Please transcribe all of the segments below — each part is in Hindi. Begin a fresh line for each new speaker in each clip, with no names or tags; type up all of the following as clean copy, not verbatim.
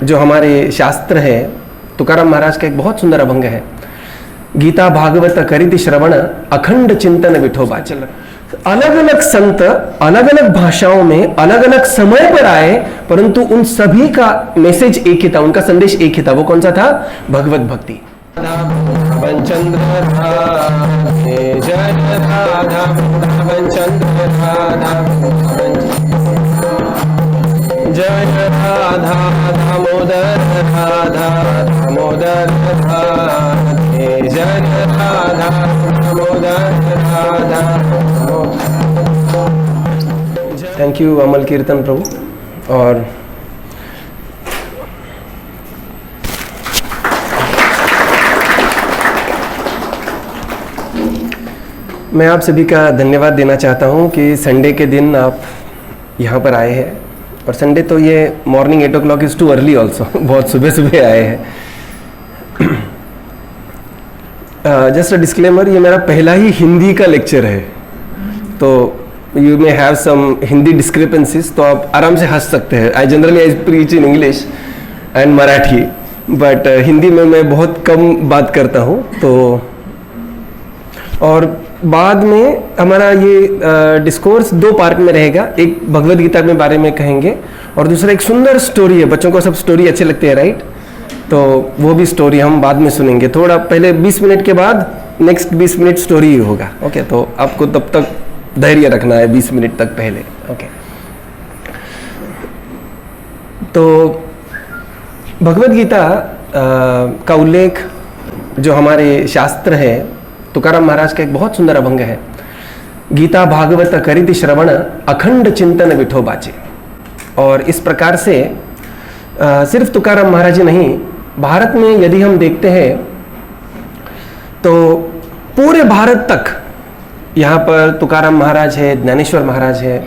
जो हमारे शास्त्र है, तुकाराम महाराज का एक बहुत सुंदर अभंग है, गीता भागवत करिति श्रवण अखंड चिंतन विठोबा। चल अलग अलग संत अलग अलग भाषाओं में अलग अलग समय पर आए, परंतु उन सभी का मैसेज एक ही था, उनका संदेश एक ही था। वो कौन सा था? भगवत भक्ति। जय राधा दामोदर राधा दामोदर राधे, जय राधा दामोदर राधा। थैंक यू अमल कीर्तन प्रभु। और मैं आप सभी का धन्यवाद देना चाहता हूं कि संडे के दिन आप यहाँ पर आए हैं। और संडे तो ये morning 8 o'clock is too early also, बहुत सुबह सुबह आए हैं। जस्ट अ डिस्क्लेमर, ये मेरा पहला ही हिंदी का लेक्चर है, तो you may have some Hindi discrepancies, तो आप आराम से हंस सकते हैं। I generally preach in English and Marathi, but Hindi में मैं बहुत कम बात करता हूँ। तो और बाद में हमारा ये डिस्कोर्स 2 पार्ट में रहेगा। एक भगवद गीता के बारे में कहेंगे और दूसरा एक सुंदर स्टोरी है। बच्चों को सब स्टोरी अच्छे लगते हैं, राइट? तो वो भी स्टोरी हम बाद में सुनेंगे। थोड़ा पहले 20 मिनट के बाद नेक्स्ट 20 मिनट स्टोरी ही होगा। ओके, तो आपको तब तक धैर्य रखना है 20 मिनट तक पहले। ओके, तो भगवद गीता का उल्लेख जो हमारे शास्त्र है, तुकाराम महाराज का एक बहुत सुंदर अभंग है, गीता भागवत करिति श्रवण अखंड चिंतन विठोबाचे। और इस प्रकार से सिर्फ तुकाराम महाराज ही नहीं, भारत में यदि हम देखते हैं तो पूरे भारत तक यहाँ पर तुकाराम महाराज है, ज्ञानेश्वर महाराज है।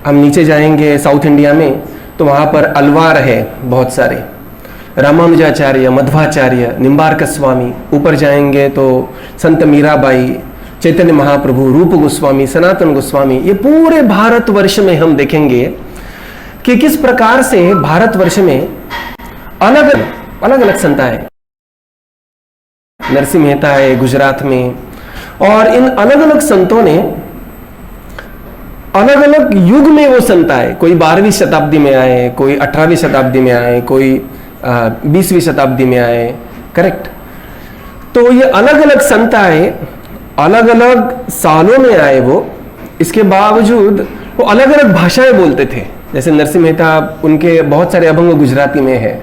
हम नीचे जाएंगे साउथ इंडिया में तो वहाँ पर अलवार है बहुत सारे, रामानुजाचार्य, मध्वाचार्य, निम्बार्क स्वामी। ऊपर जाएंगे तो संत मीराबाई, चैतन्य महाप्रभु, रूप गोस्वामी, सनातन गोस्वामी। ये पूरे भारतवर्ष में हम देखेंगे कि किस प्रकार से भारतवर्ष में अलग अलग संत आए। नरसिंह मेहता है गुजरात में, और इन अलग अलग संतों ने अलग अलग युग में वो संत आए। कोई 12वीं शताब्दी में आए, कोई 18वीं शताब्दी में आए, कोई 20वीं शताब्दी में आए, करेक्ट? तो ये अलग अलग संत आए, अलग अलग सालों में आए वो। इसके बावजूद वो अलग अलग भाषाएं बोलते थे। जैसे नरसिंह मेहता, उनके बहुत सारे अभंग गुजराती में है।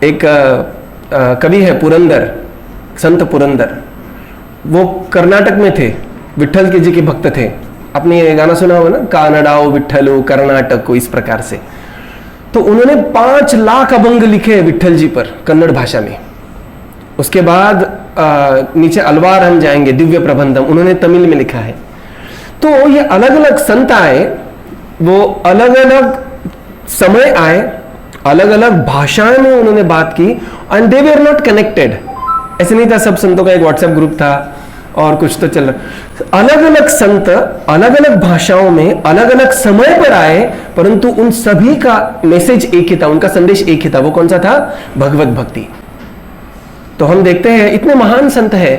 एक कवि है पुरंदर, संत पुरंदर, वो कर्नाटक में थे, विट्ठल के जी के भक्त थे। आपने ये गाना सुना होगा ना, कानडाओ विट्ठलो कर्नाटक, इस प्रकार से। तो उन्होंने 5 लाख अभंग लिखे विट्ठल जी पर कन्नड़ भाषा में। उसके बाद नीचे अलवार हम जाएंगे, दिव्य प्रबंधम, उन्होंने तमिल में लिखा है। तो ये अलग अलग संत आए, वो अलग अलग समय आए, अलग अलग भाषाएं में उन्होंने बात की, and they were not connected. ऐसे नहीं था सब संतों का एक व्हाट्सएप ग्रुप था और कुछ तो चल रहा। अलग अलग संत अलग अलग भाषाओं में अलग अलग समय पर आए, परंतु उन सभी का मैसेज एक ही था, उनका संदेश एक ही था। वो कौन सा था? भगवत भक्ति। तो हम देखते हैं इतने महान संत है,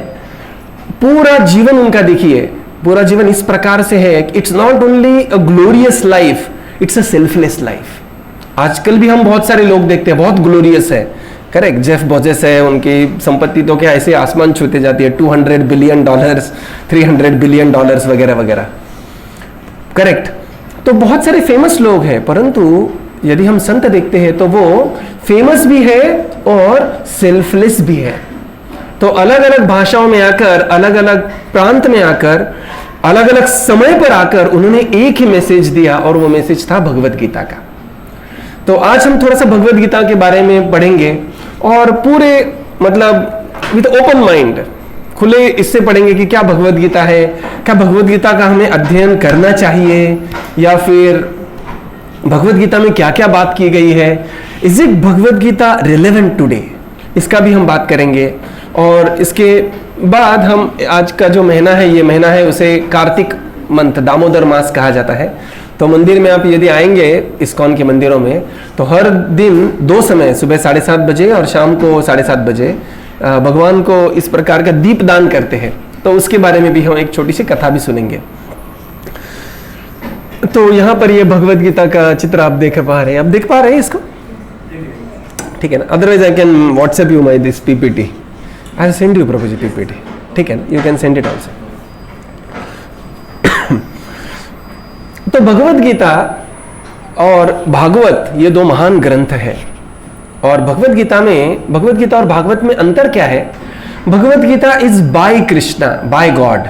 पूरा जीवन उनका देखिए, पूरा जीवन इस प्रकार से है कि it's not only a glorious life, it's a selfless life. आजकल भी हम बहुत सारे लोग देखते हैं बहुत ग्लोरियस है, करेक्ट? जेफ बोजेस है, उनकी संपत्ति तो क्या ऐसे आसमान छूते जाती है, $200 बिलियन, $300 बिलियन वगैरह वगैरह, करेक्ट? तो बहुत सारे फेमस लोग हैं, परंतु यदि हम संत देखते हैं तो वो फेमस भी है और सेल्फलेस भी है। तो अलग अलग भाषाओं में आकर, अलग अलग प्रांत में आकर, अलग अलग समय पर आकर उन्होंने एक ही मैसेज दिया, और वो मैसेज था भगवत गीता का। तो आज हम थोड़ा सा भगवत गीता के बारे में पढ़ेंगे और पूरे मतलब विद ओपन माइंड, खुले इससे पढ़ेंगे कि क्या भगवत गीता है, क्या भगवत गीता का हमें अध्ययन करना चाहिए, या फिर भगवत गीता में क्या क्या बात की गई है, is it Bhagavad Gita relevant today, इसका भी हम बात करेंगे। और इसके बाद हम आज का जो महीना है, ये महीना है उसे कार्तिक मंथ, दामोदर मास कहा जाता है। तो मंदिर में आप यदि आएंगे इस्कॉन के मंदिरों में, तो हर दिन 2 समय, सुबह 7:30 बजे और शाम को 7:30 बजे भगवान को इस प्रकार का दीप दान करते हैं। तो उसके बारे में भी हम एक छोटी सी कथा भी सुनेंगे। तो यहाँ पर ये भगवद गीता का चित्र आप देख पा रहे हैं, आप देख पा रहे हैं इसको, ठीक है ना? Otherwise I can WhatsApp you my this PPT, I will send you Prabhuji PPT, ठीक है ना? You can send it also. तो भगवद गीता और भागवत ये 2 महान ग्रंथ है। और भगवद गीता और भागवत में अंतर क्या है? Bhagavad Gita is by Krishna, by God,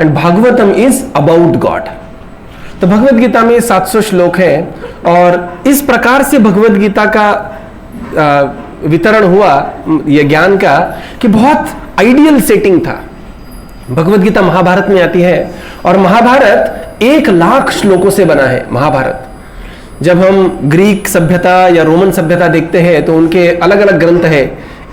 and Bhagavatam is about God. तो भगवद गीता में 700 श्लोक है और इस प्रकार से भगवद गीता का वितरण हुआ ये ज्ञान का कि बहुत आइडियल सेटिंग था। भगवद गीता महाभारत में आती है और महाभारत 1,00,000 श्लोकों से बना है। महाभारत, जब हम ग्रीक सभ्यता या रोमन सभ्यता देखते हैं तो उनके अलग अलग ग्रंथ है,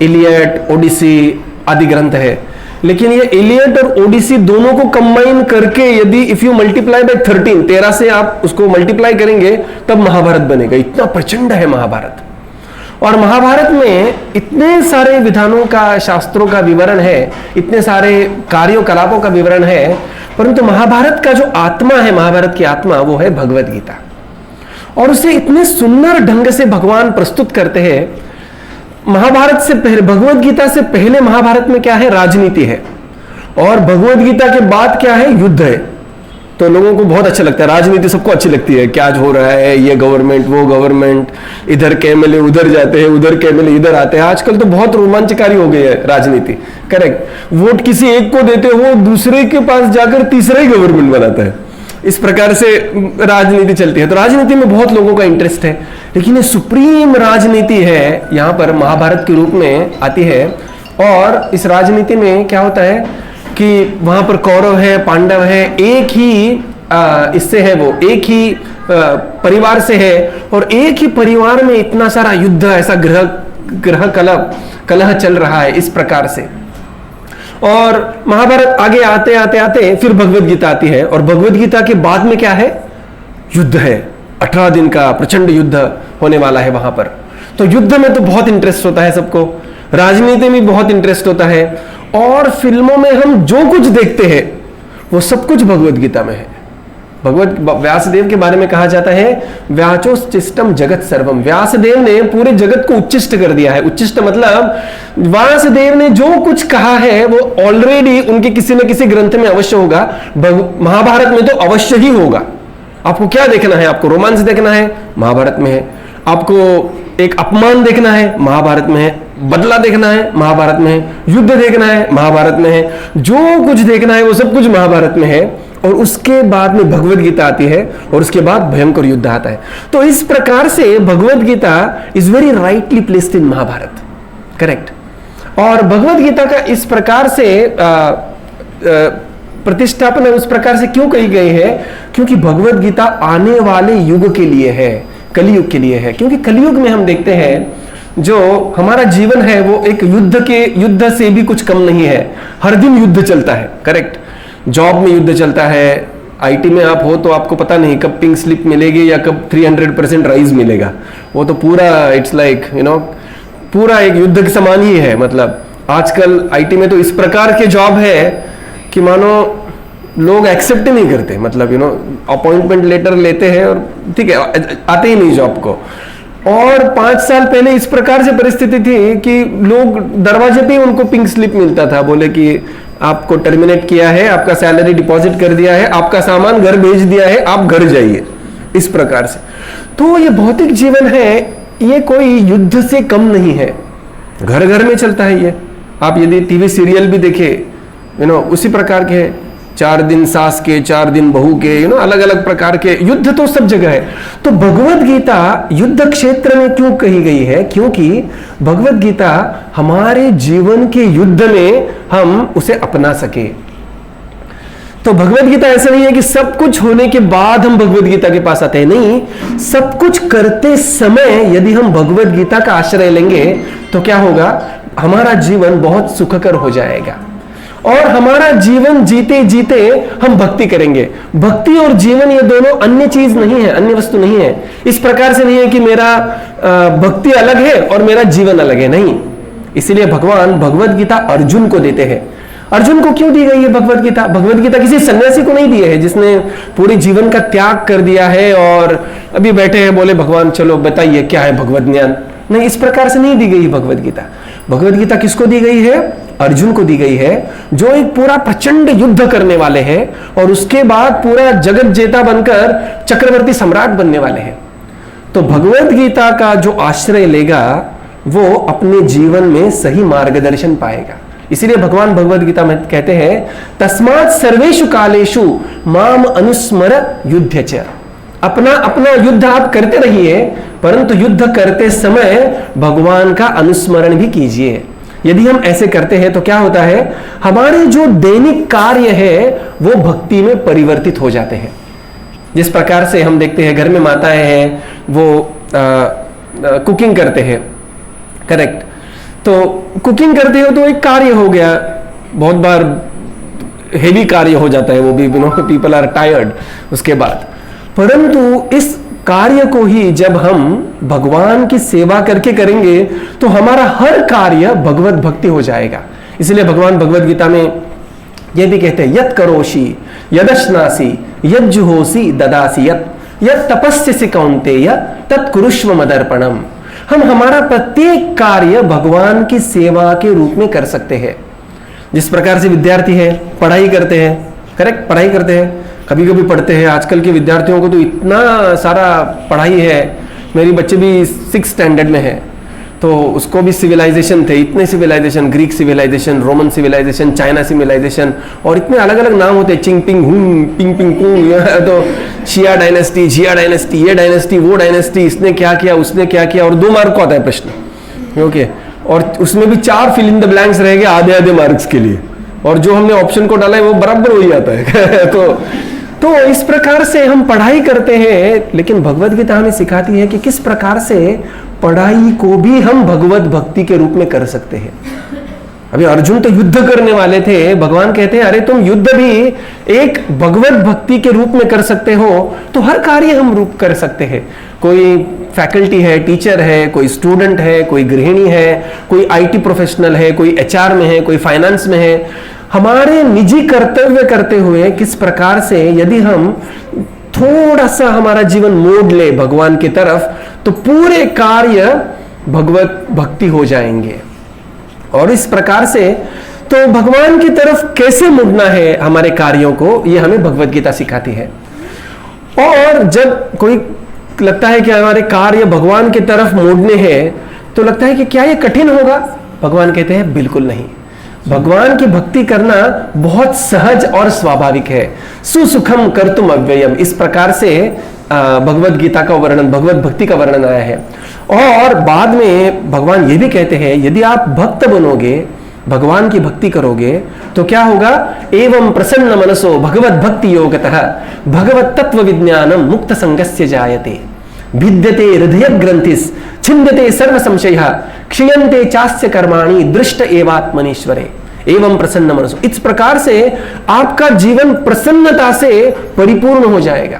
इलियड, ओडिसी आदि ग्रंथ है। लेकिन ये इलियड और ओडिसी दोनों को कंबाइन करके यदि इफ यू मल्टीप्लाई बाय 13 से आप उसको मल्टीप्लाई करेंगे तब महाभारत बनेगा। इतना प्रचंड है महाभारत। और महाभारत में इतने सारे विधानों का, शास्त्रों का विवरण है, इतने सारे कार्यों कलापों का विवरण है, परंतु महाभारत का जो आत्मा है, महाभारत की आत्मा, वो है भगवद गीता। और उसे इतने सुंदर ढंग से भगवान प्रस्तुत करते हैं। महाभारत से पहले, भगवद गीता से पहले महाभारत में क्या है? राजनीति है, और भगवद गीता के बाद क्या है? युद्ध है। तो लोगों को बहुत अच्छा लगता है, राजनीति सबको अच्छी लगती है, क्या हो रहा है, ये गवर्नमेंट, वो गवर्नमेंट, इधर के एमएलए उधर जाते हैं, उधर के एमएलए इधर आते हैं। आजकल तो बहुत रोमांचकारी हो गई है राजनीति, करेक्ट। वोट किसी एक को देते हो, वो दूसरे के पास जाकर तीसरा ही गवर्नमेंट बनाता है। इस प्रकार से राजनीति चलती है। तो राजनीति में बहुत लोगों का इंटरेस्ट है, लेकिन ये सुप्रीम राजनीति है, यहाँ पर महाभारत के रूप में आती है। और इस राजनीति में क्या होता है कि वहां पर कौरव है, पांडव है, एक ही इससे है, वो एक ही परिवार से है, और एक ही परिवार में इतना सारा युद्ध, ऐसा ग्रह कलह चल रहा है इस प्रकार से। और महाभारत आगे आते आते आते फिर भगवद गीता आती है, और भगवद गीता के बाद में क्या है? युद्ध है। 18 दिन का प्रचंड युद्ध होने वाला है वहां पर। तो युद्ध में तो बहुत इंटरेस्ट होता है सबको, राजनीति में बहुत इंटरेस्ट होता है, और फिल्मों में हम जो कुछ देखते हैं वो सब कुछ भगवद गीता में है। व्यासदेव के बारे में कहा जाता है, व्याचोश्चिष्टम जगत सर्वम। व्यासदेव ने पूरे जगत को उच्चिष्ट कर दिया है। उच्चिष्ट मतलब व्यासदेव ने जो कुछ कहा है वो ऑलरेडी उनके किसी न किसी ग्रंथ में अवश्य होगा। महाभारत में तो अवश्य ही होगा। आपको क्या देखना है? आपको रोमांस देखना है, महाभारत में है। आपको एक अपमान देखना है, महाभारत में है। बदला देखना है, महाभारत में है। युद्ध देखना है, महाभारत में है। जो कुछ देखना है वो सब कुछ महाभारत में है। और उसके बाद में भगवद गीता आती है, और उसके बाद भयंकर युद्ध आता है। तो इस प्रकार से Bhagavad Gita is very rightly placed in Mahabharata, correct. और भगवद गीता का इस प्रकार से प्रतिष्ठापन उस प्रकार से क्यों कही गई है? क्योंकि भगवद गीता आने वाले युग के लिए है, कलयुग के लिए है। क्योंकि कलयुग में हम देखते हैं जो हमारा जीवन है वो एक युद्ध से भी कुछ कम नहीं है। हर दिन युद्ध चलता है, करेक्ट। जॉब में युद्ध चलता है, आईटी में आप हो तो आपको पता नहीं कब पिंक स्लिप मिलेगी या कब 300% राइज मिलेगा। वो तो पूरा इट्स लाइक पूरा एक युद्ध के समान ही है। मतलब आजकल आईटी में तो इस प्रकार के जॉब है कि मानो लोग एक्सेप्ट नहीं करते। मतलब अपॉइंटमेंट लेटर लेते हैं और ठीक है, आते ही नहीं जॉब को। और 5 साल पहले इस प्रकार से परिस्थिति थी कि लोग दरवाजे पे उनको पिंक स्लिप मिलता था, बोले कि आपको टर्मिनेट किया है, आपका सैलरी डिपॉजिट कर दिया है, आपका सामान घर भेज दिया है, आप घर जाइए, इस प्रकार से। तो ये भौतिक जीवन है, ये कोई युद्ध से कम नहीं है, घर घर में चलता है ये। आप यदि टीवी सीरियल भी देखे उसी प्रकार के 4 दिन सास के, 4 दिन बहू के, अलग अलग प्रकार के युद्ध तो सब जगह है। तो भगवद गीता युद्ध क्षेत्र में क्यों कही गई है? क्योंकि भगवद गीता हमारे जीवन के युद्ध में हम उसे अपना सके। तो भगवद गीता ऐसा नहीं है कि सब कुछ होने के बाद हम भगवद गीता के पास आते हैं, नहीं। सब कुछ करते समय यदि हम भगवद गीता का आश्रय लेंगे तो क्या होगा? हमारा जीवन बहुत सुखकर हो जाएगा। और हमारा जीवन जीते जीते हम भक्ति करेंगे। भक्ति और जीवन ये दोनों अन्य चीज नहीं है, अन्य वस्तु नहीं है। इस प्रकार से नहीं है कि मेरा भक्ति अलग है और मेरा जीवन अलग है, नहीं। इसीलिए भगवान भगवत गीता अर्जुन को देते हैं। अर्जुन को क्यों दी गई है भगवत गीता? भगवत गीता किसी सन्यासी को नहीं दी है जिसने पूरे जीवन का त्याग कर दिया है और अभी बैठे हैं, बोले भगवान चलो बताइए क्या है भगवत ज्ञान। नहीं, इस प्रकार से नहीं दी गई भगवत गीता। भगवत गीता किसको दी गई है? अर्जुन को दी गई है, जो एक पूरा प्रचंड युद्ध करने वाले हैं और उसके बाद पूरा जगत जेता बनकर चक्रवर्ती सम्राट बनने वाले हैं। तो भगवत गीता का जो आश्रय लेगा वो अपने जीवन में सही मार्गदर्शन पाएगा। इसीलिए भगवान भगवत गीता में कहते हैं तस्मात् सर्वेषु कालेषु माम अनुस्मर युद्ध च। अपना अपना युद्ध आप करते रहिए, परंतु युद्ध करते समय भगवान का अनुस्मरण भी कीजिए। यदि हम ऐसे करते हैं तो क्या होता है, हमारे जो दैनिक कार्य है वो भक्ति में परिवर्तित हो जाते हैं। जिस प्रकार से हम देखते हैं घर में माताएं हैं, वो कुकिंग करते हैं, करेक्ट। तो कुकिंग करते हो तो एक कार्य हो गया, बहुत बार हेवी कार्य हो जाता है वो भी, पीपल आर टायर्ड उसके बाद। परंतु इस कार्य को ही जब हम भगवान की सेवा करके करेंगे तो हमारा हर कार्य भगवत भक्ति हो जाएगा। इसलिए भगवान भगवत गीता में यह भी कहते हैं यत् करोषि यदश्नासि यज्जुहोसि ददासि यत् तपस्यसि कौन्तेय तत्कुरुष्व मदर्पणम। हम हमारा प्रत्येक कार्य भगवान की सेवा के रूप में कर सकते हैं। जिस प्रकार से विद्यार्थी है पढ़ाई करते हैं, करेक्ट, पढ़ाई करते हैं, कभी कभी पढ़ते हैं। आजकल के विद्यार्थियों को तो इतना सारा पढ़ाई है। मेरी बच्चे भी 6th स्टैंडर्ड में है, तो उसको भी सिविलाइजेशन थे, इतने civilization, Greek civilization, Roman civilization, China civilization, और इतने अलग अलग नाम होते हैं, चिंग पिंग हुंग, पिंग पिंग पुंग, तो शिया डायनेस्टी, जिया डायनेस्टी, ये डायनेस्टी, वो डायनेस्टी, इसने क्या किया, उसने क्या किया, और 2 मार्क को आता है प्रश्न, ओके। और उसमें भी 4 फिल इन द ब्लैंक्स रहेंगे आधे आधे मार्क्स के लिए, और जो हमने ऑप्शन को डाला है वो बराबर वही आता है। तो इस प्रकार से हम पढ़ाई करते हैं, लेकिन भगवत गीता हमें सिखाती है कि किस प्रकार से पढ़ाई को भी हम भगवत भक्ति के रूप में कर सकते हैं। अभी अर्जुन तो युद्ध करने वाले थे, भगवान कहते हैं अरे तुम युद्ध भी एक भगवत भक्ति के रूप में कर सकते हो, तो हर कार्य हम रूप कर सकते हैं। कोई फैकल्टी है, टीचर है, कोई स्टूडेंट है, कोई गृहिणी है, कोई IT प्रोफेशनल है, कोई HR में है, कोई फाइनेंस में है। हमारे निजी कर्तव्य करते हुए किस प्रकार से यदि हम थोड़ा सा हमारा जीवन मोड़ ले भगवान की तरफ, तो पूरे कार्य भगवत भक्ति हो जाएंगे। और इस प्रकार से तो भगवान की तरफ कैसे मुड़ना है हमारे कार्यों को, ये हमें भगवत गीता सिखाती है। और जब कोई लगता है कि हमारे कार्य भगवान की तरफ मोड़ने हैं, तो लगता है कि क्या ये कठिन होगा? भगवान कहते हैं बिल्कुल नहीं। भगवान की भक्ति करना बहुत सहज और स्वाभाविक है। सुसुखम कर्तुम अव्ययम, इस प्रकार से भगवत गीता का वर्णन, भगवत भक्ति का वर्णन आया है। और बाद में भगवान ये भी कहते हैं यदि आप भक्त बनोगे, भगवान की भक्ति करोगे, तो क्या होगा? एवं प्रसन्न मनसो भगवत भक्ति योगतः भगवत तत्व विज्ञानम मुक्त संगस्य जायते भिद्यते हृदय ग्रंथिस छिंदते सर्व संशयः क्षीयन्ते चास्य कर्माणि दृष्ट एवात्मनीश्वरे एवं प्रसन्न मनसो। इस प्रकार से आपका जीवन प्रसन्नता से परिपूर्ण हो जाएगा।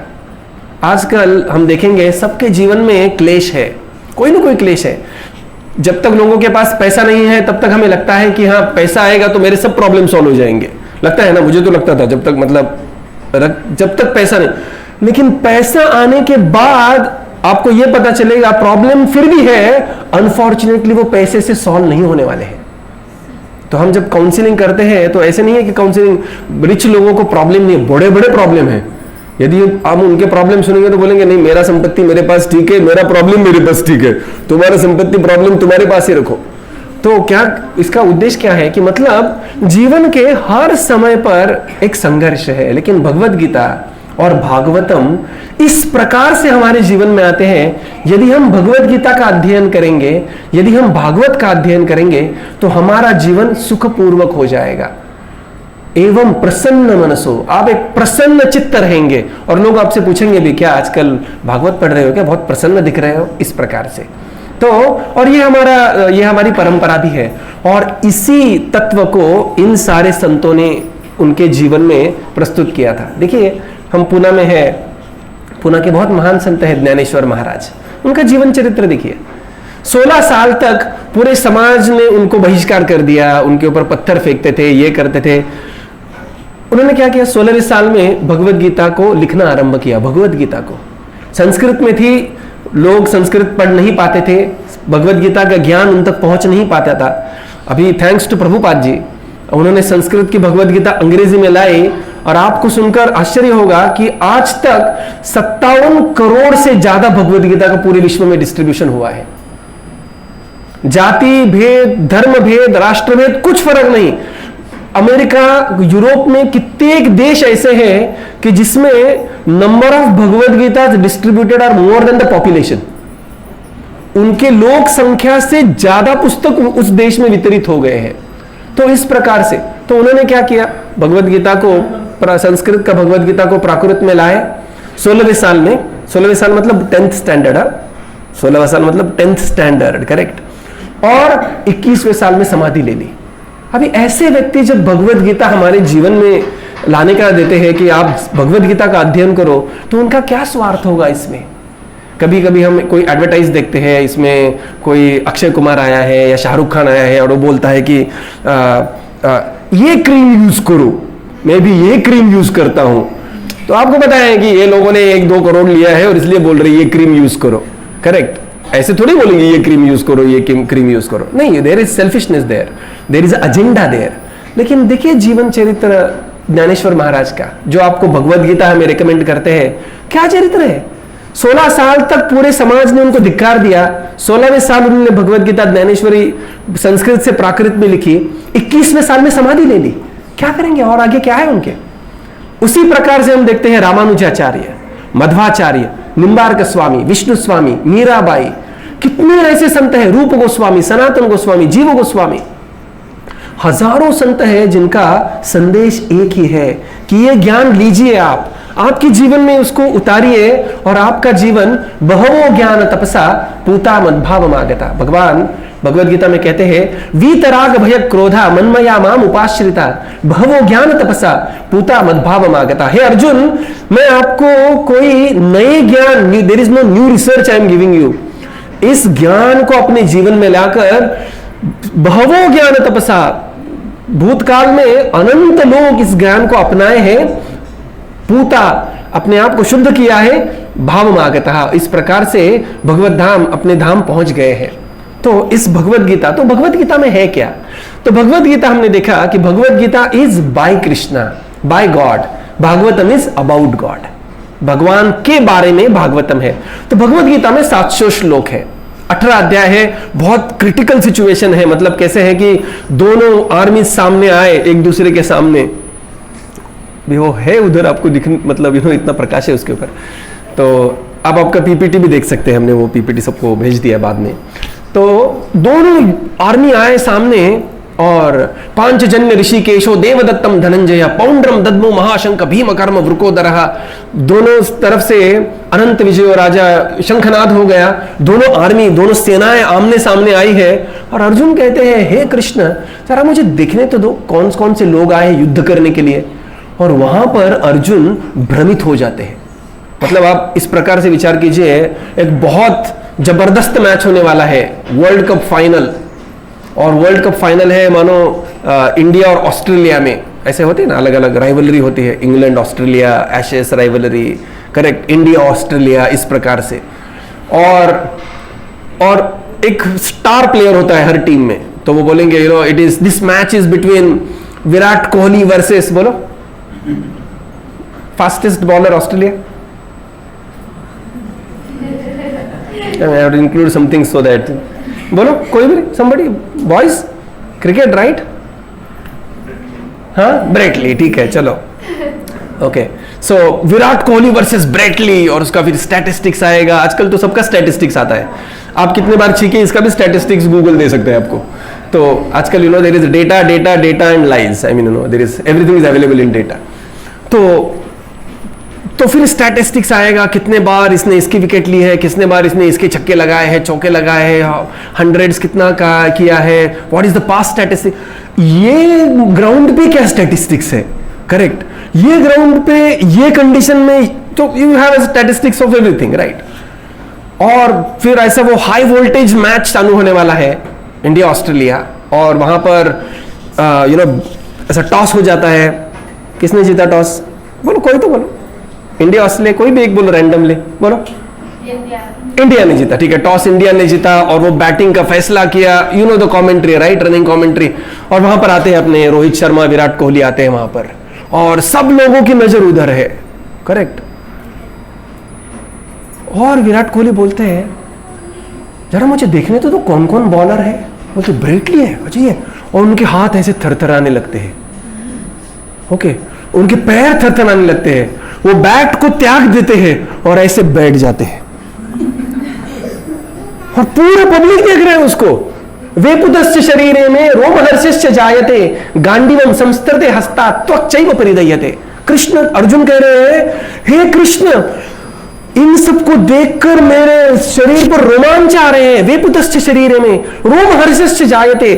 आजकल हम देखेंगे सबके जीवन में क्लेश है, कोई ना कोई क्लेश है। जब तक लोगों के पास पैसा नहीं है तब तक हमें लगता है कि हाँ पैसा आएगा तो मेरे सब प्रॉब्लम सॉल्व हो जाएंगे, लगता है ना, मुझे तो लगता था जब तक मतलब जब तक पैसा नहीं। लेकिन पैसा आने के बाद आपको यह पता चलेगा प्रॉब्लम फिर भी है, अनफॉर्चुनेटली वो पैसे से सॉल्व नहीं होने वाले हैं। तो हम जब काउंसलिंग करते हैं तो ऐसे नहीं है कि काउंसलिंग रिच लोगों को प्रॉब्लम नहीं है, बड़े बड़े प्रॉब्लम है। यदि हम उनके प्रॉब्लम सुनेंगे तो बोलेंगे नहीं मेरा संपत्ति मेरे पास ठीक है, मेरा प्रॉब्लम मेरे पास ठीक है, तुम्हारा संपत्ति प्रॉब्लम तुम्हारे पास ही रखो। तो क्या इसका उद्देश्य क्या है कि मतलब जीवन के हर समय पर एक संघर्ष है, लेकिन भगवत गीता और भागवतम इस प्रकार से हमारे जीवन में आते हैं। यदि हम भगवत गीता का अध्ययन करेंगे, यदि हम भागवत का अध्ययन करेंगे, तो हमारा जीवन सुखपूर्वक हो जाएगा। एवं प्रसन्न मनसो, आप एक प्रसन्न चित्त रहेंगे। और लोग आपसे पूछेंगे भी क्या आजकल भागवत पढ़ रहे हो क्या, बहुत प्रसन्न दिख रहे हो, इस प्रकार से। तो और ये हमारी परंपरा भी है, और इसी तत्व को इन सारे संतों ने उनके जीवन में प्रस्तुत किया था। देखिए, हम पुणे में है, पुणे के बहुत महान संत है ज्ञानेश्वर महाराज, उनका जीवन चरित्र देखिए। 16 साल तक पूरे समाज ने उनको बहिष्कार कर दिया, उनके ऊपर पत्थर फेंकते थे, ये करते थे। उन्होंने क्या किया, 16वें साल में भगवत गीता को लिखना आरंभ किया। भगवत गीता को संस्कृत में थी, लोग संस्कृत पढ़ नहीं पाते थे, भगवत गीता का ज्ञान उन तक पहुंच नहीं पाता था। अभी थैंक्स टू प्रभुपाद जी, उन्होंने संस्कृत की भगवत गीता अंग्रेजी में लाई, और आपको सुनकर आश्चर्य होगा कि आज तक 57 करोड़ से ज्यादा भगवत गीता का पूरे विश्व में डिस्ट्रीब्यूशन हुआ है। जाति भेद, धर्म भेद, राष्ट्र भेद कुछ फर्क नहीं। अमेरिका, यूरोप में कितने देश ऐसे हैं कि जिसमें number of Bhagavad Gita distributed are more than the population. उनके लोक संख्या से ज्यादा पुस्तक उस देश में वितरित हो गए हैं। तो इस प्रकार से तो उन्होंने क्या किया, भगवत गीता को, संस्कृत का भगवत गीता को प्राकृत में लाए 16वें साल में। 16वें साल मतलब 10th स्टैंडर्ड, 16वां साल मतलब 10th स्टैंडर्ड, करेक्ट। और 21वें साल में समाधि ले ली। अभी ऐसे व्यक्ति जब भगवत गीता हमारे जीवन में लाने का देते हैं कि आप भगवत गीता का अध्ययन करो, तो उनका क्या स्वार्थ होगा इसमें। कभी कभी हम कोई एडवर्टाइज देखते हैं, इसमें कोई अक्षय कुमार आया है या शाहरुख खान आया है और वो बोलता है कि ये क्रीम यूज करो, मैं भी ये क्रीम यूज करता हूं। तो आपको पता है कि ये लोगों ने 1-2 करोड़ लिया है और इसलिए बोल रहे ये क्रीम यूज करो, करेक्ट। ऐसे थोड़ी बोलेंगे ये क्रीम यूज करो, ये क्रीम यूज करो, नहीं, there is selfishness there is agenda there. लेकिन देखिए जीवन चरित्र ज्ञानेश्वर महाराज का, जो आपको भगवत गीता हमें रिकमेंड करते हैं, क्या चरित्र है। 16 साल तक पूरे समाज ने उनको धिक्कार दिया। 16वें साल उन्होंने भगवत गीता ज्ञानेश्वरी संस्कृत से प्राकृत में लिखी, 21वें साल में समाधि ले ली। क्या करेंगे और आगे क्या है उनके। उसी प्रकार से हम देखते हैं रामानुजाचार्य, मध्वाचार्य, निम्बार्क स्वामी, विष्णु स्वामी, मीराबाई, कितने ऐसे संत हैं, रूप गोस्वामी, सनातन गोस्वामी, जीव गोस्वामी, हजारों संत हैं जिनका संदेश एक ही है कि ये ज्ञान लीजिए, आप आपके जीवन में उसको उतारिए और आपका जीवन बहवो ज्ञान तपसा पूता मद्भावमागता। भगवान भगवत गीता में कहते हैं, वीतराग भय क्रोधा मनमया माम उपाश्रिता बहवो ज्ञान तपसा पूता मद्भावमागता। हे अर्जुन, मैं आपको कोई नए ज्ञान, there is no new research I am giving you, इस ज्ञान को अपने जीवन में लाकर बहवो ज्ञान तपसा, भूतकाल में अनंत लोग इस ज्ञान को अपनाए हैं, पूता अपने आप को शुद्ध किया है, भाव मागता, इस प्रकार से भगवत धाम, अपने धाम पहुंच गए हैं। तो इस भगवत गीता, तो भगवत गीता में है क्या। तो भगवत गीता हमने देखा कि Bhagavad Gita is by Krishna, by God, Bhagavatam is about God, भगवान के बारे में भागवतम है। तो भगवत गीता में 700 श्लोक है, 18 अध्याय है। बहुत क्रिटिकल सिचुएशन है, मतलब कैसे है कि दोनों आर्मी सामने आए एक दूसरे के सामने, भी वो है उधर आपको दिख, मतलब इतना प्रकाश है उसके ऊपर। तो आप आपका पीपीटी भी देख सकते हैं, हमने वो पीपीटी सबको भेज दिया बाद में। तो दोनों आर्मी आए सामने, और पांचजन्य ऋषिकेशो देवदत्तम धनंजय पौंड्रम दद्मो महाशंक भीम कर्म वृकोदरः, दोनों तरफ से अनंत विजय राजा शंखनाद हो गया। दोनों आर्मी, दोनों सेनाएं आमने सामने आई है। और अर्जुन कहते हैं, हे कृष्ण, जरा मुझे देखने तो दो कौन कौन से लोग आए युद्ध करने के लिए। और वहां पर अर्जुन भ्रमित हो जाते हैं। मतलब आप इस प्रकार से विचार कीजिए, एक बहुत जबरदस्त मैच होने वाला है, वर्ल्ड कप फाइनल, और वर्ल्ड कप फाइनल है मानो इंडिया और ऑस्ट्रेलिया में, ऐसे होते हैं ना, अलग अलग राइवलरी होती है, England Australia, ashes rivalry, correct, India Australia, इस प्रकार से। और एक स्टार प्लेयर होता है हर टीम में, तो वो बोलेंगे it is this match is between Virat Kohli versus, बोलो, fastest bowler Australia. I have to include something so that, बोलो कोई भी, somebody, boys, क्रिकेट, राइट, हाँ, ब्रेटली, ठीक है, चलो, ओके। सो विराट कोहली वर्सेस ब्रेटली, और उसका फिर स्टैटिस्टिक्स आएगा। आजकल तो सबका स्टैटिस्टिक्स आता है, आप कितने बार छीके इसका भी स्टैटिस्टिक्स गूगल दे सकते हैं आपको। तो आजकल there is data and lies, I mean there is everything is available in data. तो तो फिर स्टैटिस्टिक्स आएगा, कितने बार इसने इसकी विकेट ली है, कितने बार इसने इसके छक्के लगाए हैं, चौके लगाए हैं, हंड्रेड्स कितना किया है, what is the past statistic. ये ग्राउंड पे क्या स्टैटिस्टिक्स है, करेक्ट। ये ग्राउंड पे ये कंडीशन में, तो you have statistics of everything, right. और फिर ऐसा वो हाई वोल्टेज मैच चालू होने वाला है, इंडिया ऑस्ट्रेलिया, और वहां पर ऐसा टॉस हो जाता है। किसने जीता टॉस? बोलो, कोई तो बोलो। इंडिया ऑस्ट्रेलिया, कोई भी एक बोलो रैंडमली, बोलो। इंडिया ने जीता, ठीक है। टॉस इंडिया ने जीता और वो बैटिंग का फैसला किया। You know the commentary, right, running commentary. और वहां पर आते हैं अपने रोहित शर्मा, विराट कोहली आते हैं वहां पर, और सब लोगों की नजर उधर है, करेक्ट। और विराट कोहली बोलते हैं, जरा मुझे देखने तो कौन कौन बॉलर है। बोलते ब्रेटली है, अच्छा। और उनके हाथ ऐसे थरथराने लगते हैं, ओके, उनके पैर थरथराने लगते हैं, वो बैट को त्याग देते हैं और ऐसे बैठ जाते हैं, और पूरा पब्लिक देख रहे हैं उसको। वेपुतस्य शरीरे में रोमहर्षश्च जायते गांडीवम संस्तृते हस्ता त्वक्चैव परिदयते। कृष्ण, अर्जुन कह रहे हैं, हे कृष्ण, इन सबको देखकर मेरे शरीर पर रोमांच आ रहे हैं। वेपुतस्य शरीरे में रोमहर्षश्च जायते,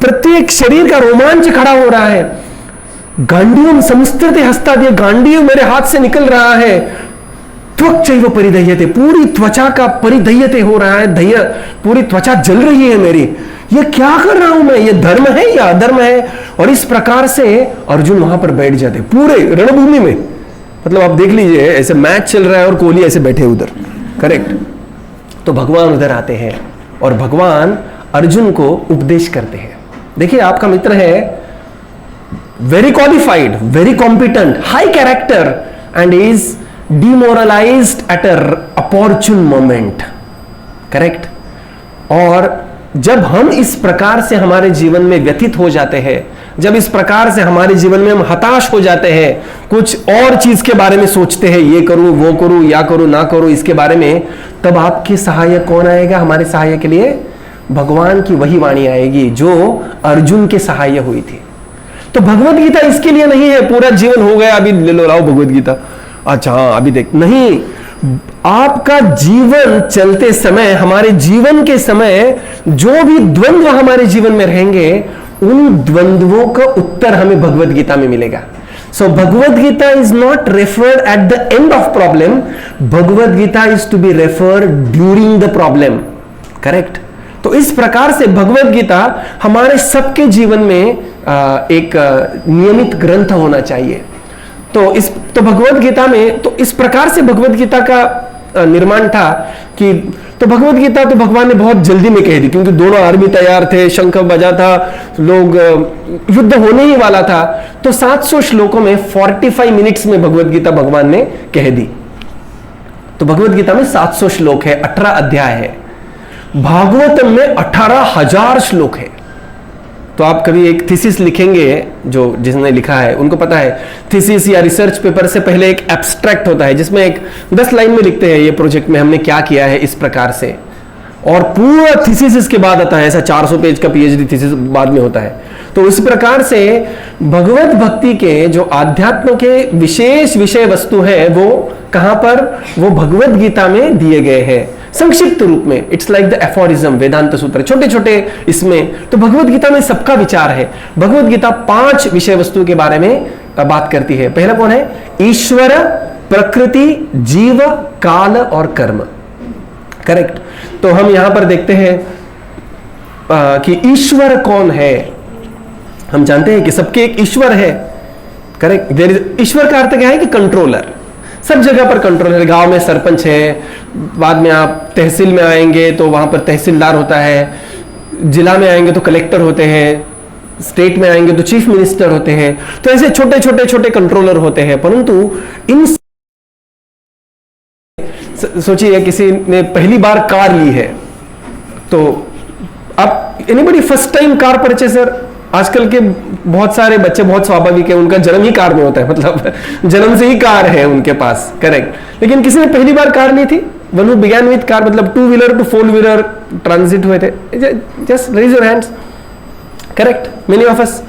प्रत्येक शरीर का रोमांच खड़ा हो रहा है। गांडीवम संस्तृते हस्ता, ये गांडीव मेरे हाथ से निकल रहा है। त्वक्चैव परिदह्यते, पूरी त्वचा का परिदह्यते हो रहा है, दह्य, पूरी त्वचा जल रही है मेरी। ये क्या कर रहा हूं मैं, ये धर्म है या अधर्म है? और इस प्रकार से अर्जुन वहां पर बैठ जाते पूरे रणभूमि में। मतलब आप देख लीजिए, ऐसे मैच चल रहा है और कोहली ऐसे बैठे उधर, करेक्ट। तो भगवान उधर आते हैं और भगवान अर्जुन को उपदेश करते हैं। देखिए, आपका मित्र है, very qualified, very competent, high character, and is demoralized at a opportune moment, correct? और जब हम इस प्रकार से हमारे जीवन में व्यतीत हो जाते हैं, जब इस प्रकार से हमारे जीवन में हम हताश हो जाते हैं, कुछ और चीज के बारे में सोचते हैं, ये करूं, वो करूं, या करूं, ना करूं, इसके बारे में, तब आपके सहायक कौन आएगा? हमारे सहायक के लिए भगवान की वही वाणी आएगी जो अर्जुन के सहाय हुई थी। तो भगवत गीता इसके लिए नहीं है पूरा जीवन हो गया अभी ले लो लाओ भगवत गीता, अच्छा हाँ अभी देख, नहीं। आपका जीवन चलते समय, हमारे जीवन के समय जो भी द्वंद्व हमारे जीवन में रहेंगे, उन द्वंद्वों का उत्तर हमें भगवत गीता में मिलेगा। So Bhagavad Gita is not referred at the end of problem, Bhagavad Gita is to be referred during the problem, correct. तो इस प्रकार से भगवत गीता हमारे सबके जीवन में एक नियमित ग्रंथ होना चाहिए। तो भगवत गीता में, तो इस प्रकार से भगवत गीता का निर्माण था कि, तो भगवत गीता तो भगवान ने बहुत जल्दी में कह दी, क्योंकि दोनों आर्मी तैयार थे, शंख बजा था, लोग, युद्ध होने ही वाला था। तो 700 श्लोकों में 45 मिनट्स में भगवत गीता भगवान ने कह दी। तो भगवत गीता में 700 श्लोक है, 18 अध्याय है। भागवतम में 18,000 श्लोक है। तो आप कभी एक थीसिस लिखेंगे, जो जिसने लिखा है उनको पता है, थीसिस या रिसर्च पेपर से पहले एक एब्स्ट्रैक्ट होता है जिसमें एक 10 लाइन में लिखते हैं ये प्रोजेक्ट में हमने क्या किया है इस प्रकार से, और पूरा थीसिस इसके बाद आता है। ऐसा 400 पेज का पीएचडी थीसिस बाद में होता है। तो इस प्रकार से भगवत भक्ति के जो आध्यात्म के विशेष विषय वस्तु है वो कहां पर, वो भगवत गीता में दिए गए हैं संक्षिप्त रूप में। इट्स लाइक द एफोरिज्म, वेदांत सूत्र, छोटे छोटे इसमें। तो भगवत गीता में सबका विचार है। भगवत गीता 5 विषय वस्तु के बारे में बात करती है। पहला कौन है? ईश्वर, प्रकृति, जीव, काल और कर्म, करेक्ट। तो हम यहां पर देखते हैं कि ईश्वर कौन है। हम जानते हैं कि सबके एक ईश्वर है, करेक्ट। ईश्वर का अर्थ क्या है कि कंट्रोलर, सब जगह पर कंट्रोलर। गांव में सरपंच है, बाद में आप तहसील में आएंगे तो वहां पर तहसीलदार होता है, जिला में आएंगे तो कलेक्टर होते हैं, स्टेट में आएंगे तो चीफ मिनिस्टर होते हैं। तो ऐसे छोटे छोटे छोटे कंट्रोलर होते हैं। परंतु इन, सोचिए किसी ने पहली बार कार ली है, तो आप anybody first time car purchaser, आजकल के बहुत सारे बच्चे बहुत स्वाभाविक है, उनका जन्म ही कार में होता है, मतलब जन्म से ही कार है उनके पास, करेक्ट। लेकिन किसी ने पहली बार कार ली थी, one who began with car, मतलब 2 व्हीलर टू 4 व्हीलर ट्रांजिट हुए थे, just raise your hands, correct. Many of us